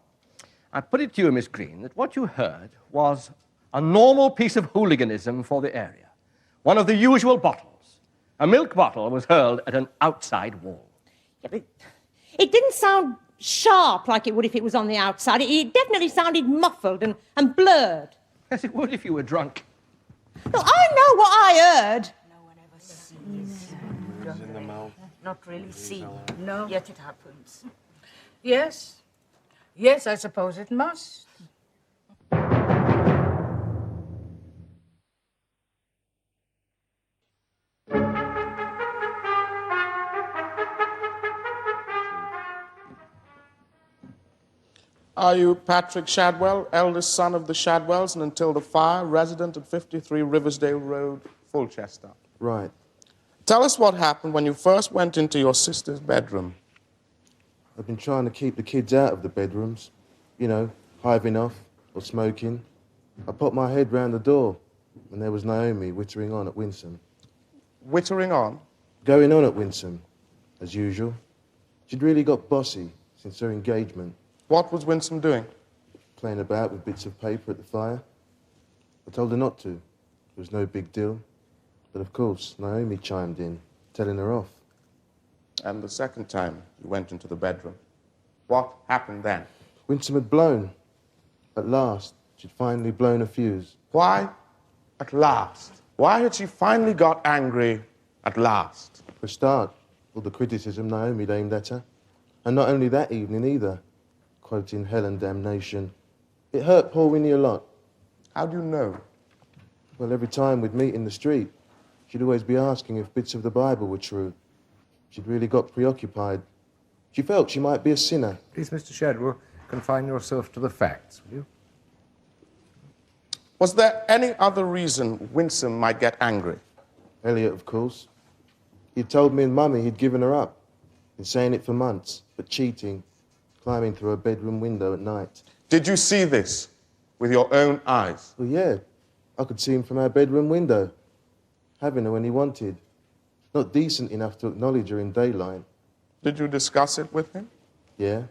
I put it to you, Miss Green, that what you heard was a normal piece of hooliganism for the area. One of the usual bottles. A milk bottle was hurled at an outside wall. Yeah, but it didn't sound sharp like it would if it was on the outside. It definitely sounded muffled and blurred. Yes, it would if you were drunk. No, I know what I heard. No one ever sees. Not really see. No. Yet it happens. Yes. Yes, I suppose it must. Are you Patrick Shadwell, eldest son of the Shadwells, and until the fire, resident at 53 Riversdale Road, Fulchester? Right. Tell us what happened when you first went into your sister's bedroom. I've been trying to keep the kids out of the bedrooms. You know, hiving off or smoking. I popped my head round the door, and there was Naomi wittering on at Winsome. Wittering on? Going on at Winsome, as usual. She'd really got bossy since her engagement. What was Winsome doing? Playing about with bits of paper at the fire. I told her not to. It was no big deal. But of course, Naomi chimed in, telling her off. And the second time you went into the bedroom, what happened then? Winsome had blown. At last, she'd finally blown a fuse. Why at last? Why had she finally got angry at last? For a start, all the criticism Naomi'd aimed at her. And not only that evening either. Quoting hell and damnation. It hurt poor Winnie a lot. How do you know? Well, every time we'd meet in the street, she'd always be asking if bits of the Bible were true. She'd really got preoccupied. She felt she might be a sinner. Please, Mr. Shadwell, confine yourself to the facts, will you? Was there any other reason Winsome might get angry? Elliot, of course. He'd told me and Mummy he'd given her up. Been saying it for months, but cheating. Climbing through her bedroom window at night. Did you see this with your own eyes? Well, yeah. I could see him from our bedroom window. Having her when he wanted. Not decent enough to acknowledge her in daylight. Did you discuss it with him? Yeah.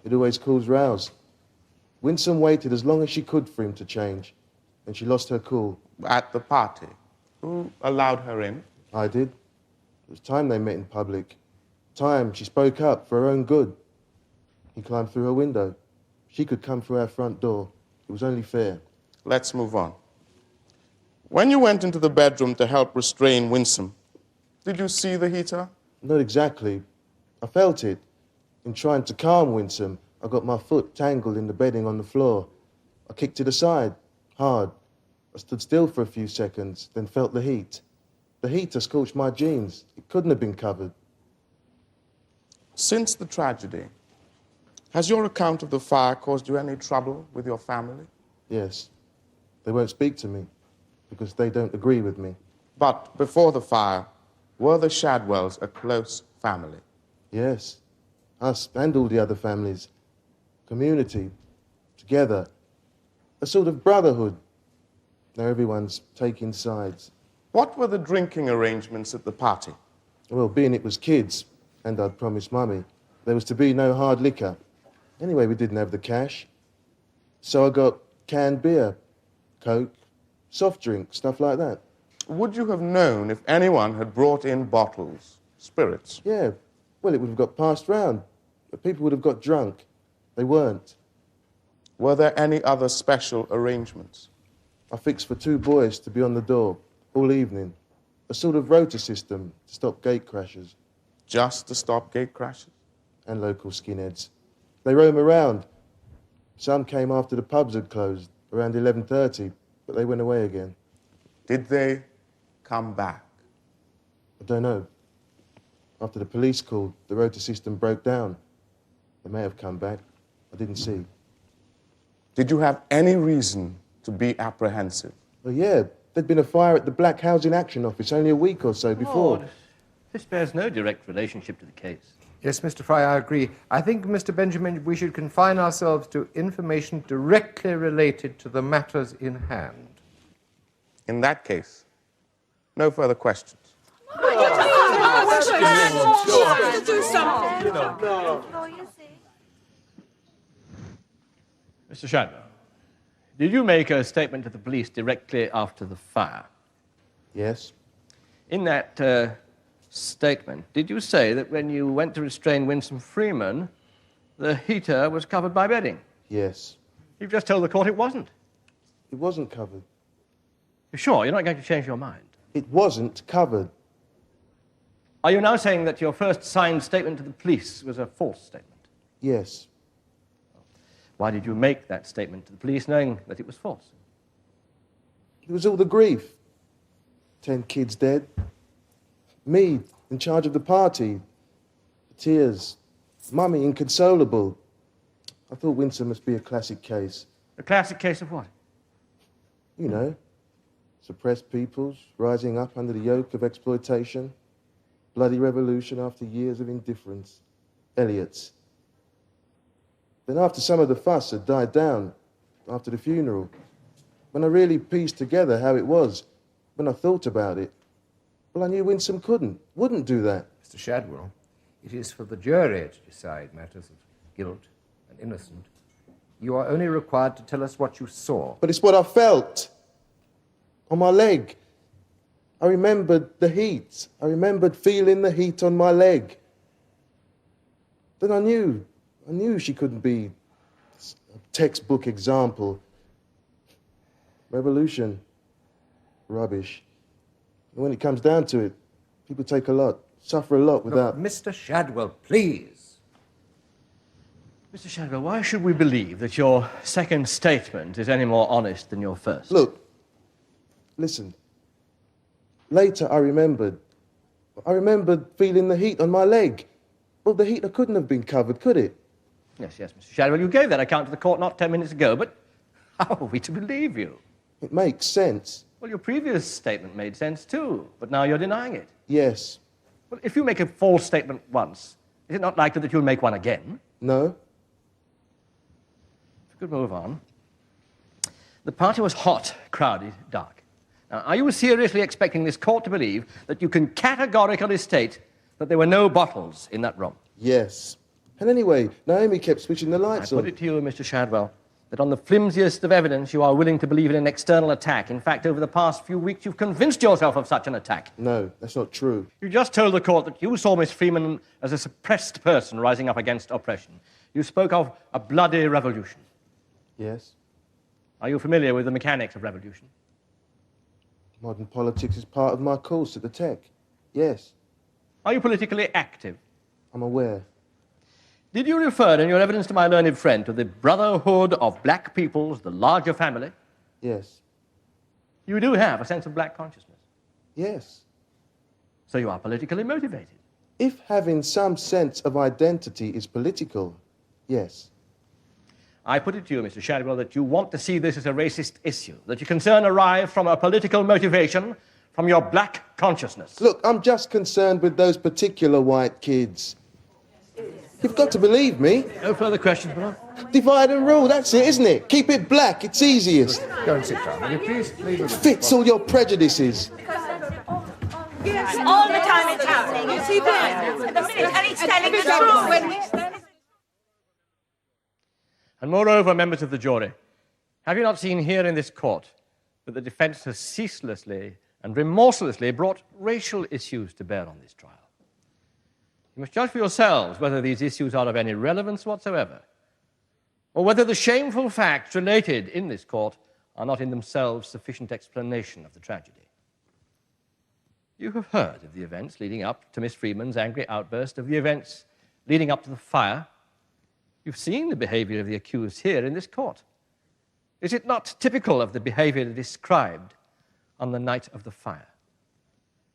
It always caused rows. Winsome waited as long as she could for him to change. And she lost her cool. At the party? Who allowed her in? I did. It was time they met in public. Time she spoke up for her own good. He climbed through her window. She could come through our front door. It was only fair. Let's move on. When you went into the bedroom to help restrain Winsome, did you see the heater? Not exactly. I felt it. In trying to calm Winsome, I got my foot tangled in the bedding on the floor. I kicked it aside, hard. I stood still for a few seconds, then felt the heat. The heater scorched my jeans. It couldn't have been covered. Since the tragedy, has your account of the fire caused you any trouble with your family? Yes. They won't speak to me because they don't agree with me. But before the fire, were the Shadwells a close family? Yes. Us and all the other families. Community. Together. A sort of brotherhood. Now everyone's taking sides. What were the drinking arrangements at the party? Well, being it was kids, and I'd promised Mummy, there was to be no hard liquor. Anyway, we didn't have the cash. So I got canned beer, Coke, soft drink, stuff like that. Would you have known if anyone had brought in bottles, spirits? Yeah. Well, it would have got passed round. But people would have got drunk. They weren't. Were there any other special arrangements? I fixed for 2 boys to be on the door. all evening. A sort of rota system to stop gate crashers. Just to stop gate crashes? And local skinheads. They roam around. Some came after the pubs had closed, around 11:30, but they went away again. Did they come back? I don't know. After the police called, the rota system broke down. They may have come back. I didn't see. Did you have any reason to be apprehensive? Well, yeah. There'd been a fire at the Black Housing Action Office only a week or so before. Lord, this bears no direct relationship to the case. Yes, Mr. Fry, I agree. I think, Mr. Benjamin, we should confine ourselves to information directly related to the matters in hand. In that case, no further questions. Mr. Shadwell, did you make a statement to the police directly after the fire? Yes. In that statement, did you say that when you went to restrain Winsome Freeman, the heater was covered by bedding? Yes. You've just told the court it wasn't. It wasn't covered. You're sure? You're not going to change your mind? It wasn't covered. Are you now saying that your first signed statement to the police was a false statement? Yes. Why did you make that statement to the police knowing that it was false? It was all the grief. 10 kids dead. Me, in charge of the party. The tears. Mummy, inconsolable. I thought Winsome must be a classic case. A classic case of what? You know, suppressed peoples rising up under the yoke of exploitation. Bloody revolution after years of indifference. Elliot's. Then after some of the fuss had died down, after the funeral, when I really pieced together how it was, when I thought about it, well, I knew Winsome wouldn't do that. Mr. Shadwell, it is for the jury to decide matters of guilt and innocence. You are only required to tell us what you saw. But it's what I felt. On my leg. I remembered the heat. I remembered feeling the heat on my leg. Then I knew she couldn't be a textbook example. Revolution. Rubbish. And when it comes down to it, people take a lot, suffer a lot without... Look, Mr. Shadwell, please. Mr. Shadwell, why should we believe that your second statement is any more honest than your first? Look, listen. Later I remembered feeling the heat on my leg. Well, the heater couldn't have been covered, could it? Yes, Mr. Shadwell, you gave that account to the court not 10 minutes ago, but how are we to believe you? It makes sense. Well, your previous statement made sense too, but now you're denying it. Yes. Well, if you make a false statement once, is it not likely that you'll make one again? No. If we could move on. The party was hot, crowded, dark. Now, are you seriously expecting this court to believe that you can categorically state that there were no bottles in that room? Yes. And anyway, Naomi kept switching the lights on. I put it to you, Mr. Shadwell, that on the flimsiest of evidence you are willing to believe in an external attack. In fact, over the past few weeks, you've convinced yourself of such an attack. No, that's not true. You just told the court that you saw Miss Freeman as a suppressed person rising up against oppression. You spoke of a bloody revolution. Yes. Are you familiar with the mechanics of revolution? Modern politics is part of my course at the Tech. Yes. Are you politically active? I'm aware. Did you refer in your evidence to my learned friend to the brotherhood of black peoples, the larger family? Yes. You do have a sense of black consciousness? Yes. So you are politically motivated? If having some sense of identity is political, yes. I put it to you, Mr. Shadwell, that you want to see this as a racist issue, that your concern arrived from a political motivation, from your black consciousness. Look, I'm just concerned with those particular white kids. You've got to believe me. No further questions, Bernard? Divide and rule, that's it, isn't it? Keep it black, it's easiest. Go and sit down, will you please? It fits all your prejudices. Yes, all the time it's happening. You see there? At the minute, and he's telling the truth. And moreover, members of the jury, have you not seen here in this court that the defense has ceaselessly and remorselessly brought racial issues to bear on this trial? You must judge for yourselves whether these issues are of any relevance whatsoever, or whether the shameful facts related in this court are not in themselves sufficient explanation of the tragedy. You have heard of the events leading up to Miss Freeman's angry outburst, of the events leading up to the fire. You've seen the behavior of the accused here in this court. Is it not typical of the behavior described on the night of the fire?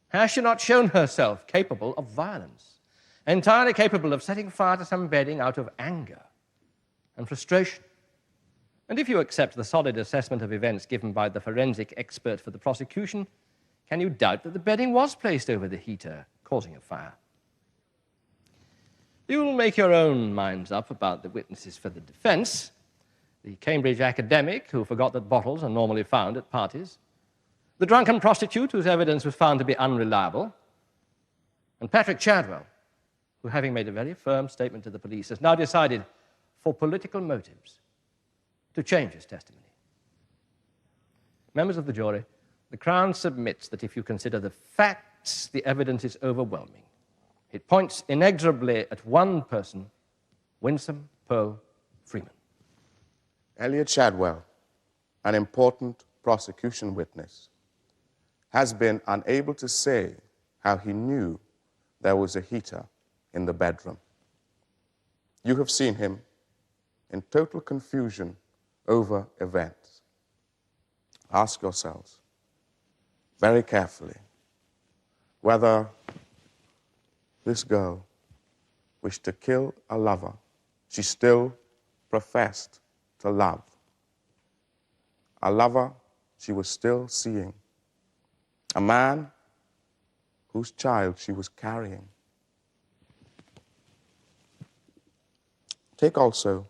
Has she not shown herself capable of violence, entirely capable of setting fire to some bedding out of anger and frustration? And if you accept the solid assessment of events given by the forensic expert for the prosecution, can you doubt that the bedding was placed over the heater, causing a fire? You'll make your own minds up about the witnesses for the defense. The Cambridge academic who forgot that bottles are normally found at parties, the drunken prostitute whose evidence was found to be unreliable, and Patrick Chadwell, who, having made a very firm statement to the police, has now decided, for political motives, to change his testimony. Members of the jury, the Crown submits that if you consider the facts, the evidence is overwhelming. It points inexorably at one person, Winsome Pearl Freeman. Elliot Chadwell, an important prosecution witness, has been unable to say how he knew there was a heater in the bedroom. You have seen him in total confusion over events. Ask yourselves very carefully whether this girl wished to kill a lover she still professed to love, a lover she was still seeing, a man whose child she was carrying. Take also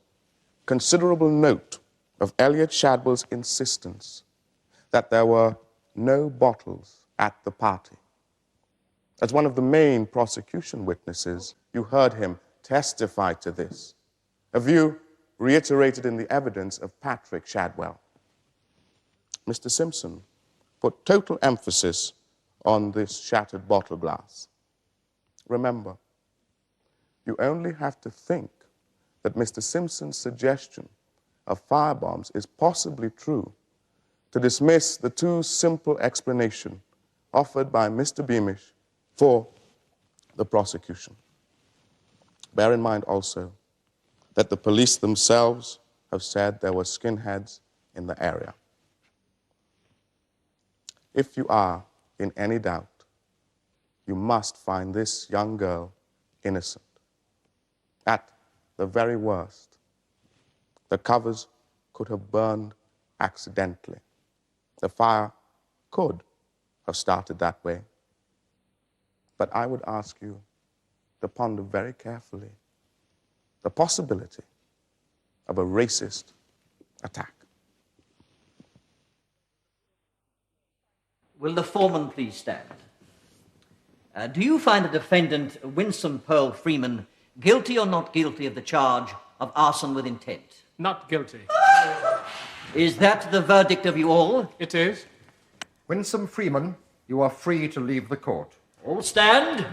considerable note of Elliot Chadwell's insistence that there were no bottles at the party. As one of the main prosecution witnesses, you heard him testify to this, a view reiterated in the evidence of Patrick Chadwell. Mr. Simpson put total emphasis on this shattered bottle glass. Remember, you only have to think that Mr. Simpson's suggestion of firebombs is possibly true to dismiss the too simple explanation offered by Mr. Beamish for the prosecution. Bear in mind also that the police themselves have said there were skinheads in the area. If you are in any doubt, you must find this young girl innocent. At the very worst, the covers could have burned accidentally. The fire could have started that way. But I would ask you to ponder very carefully the possibility of a racist attack. Will the foreman please stand? Do you find the defendant, Winsome Pearl Freeman, guilty or not guilty of the charge of arson with intent? Not guilty. Is that the verdict of you all? It is. Winsome Freeman, you are free to leave the court. All stand.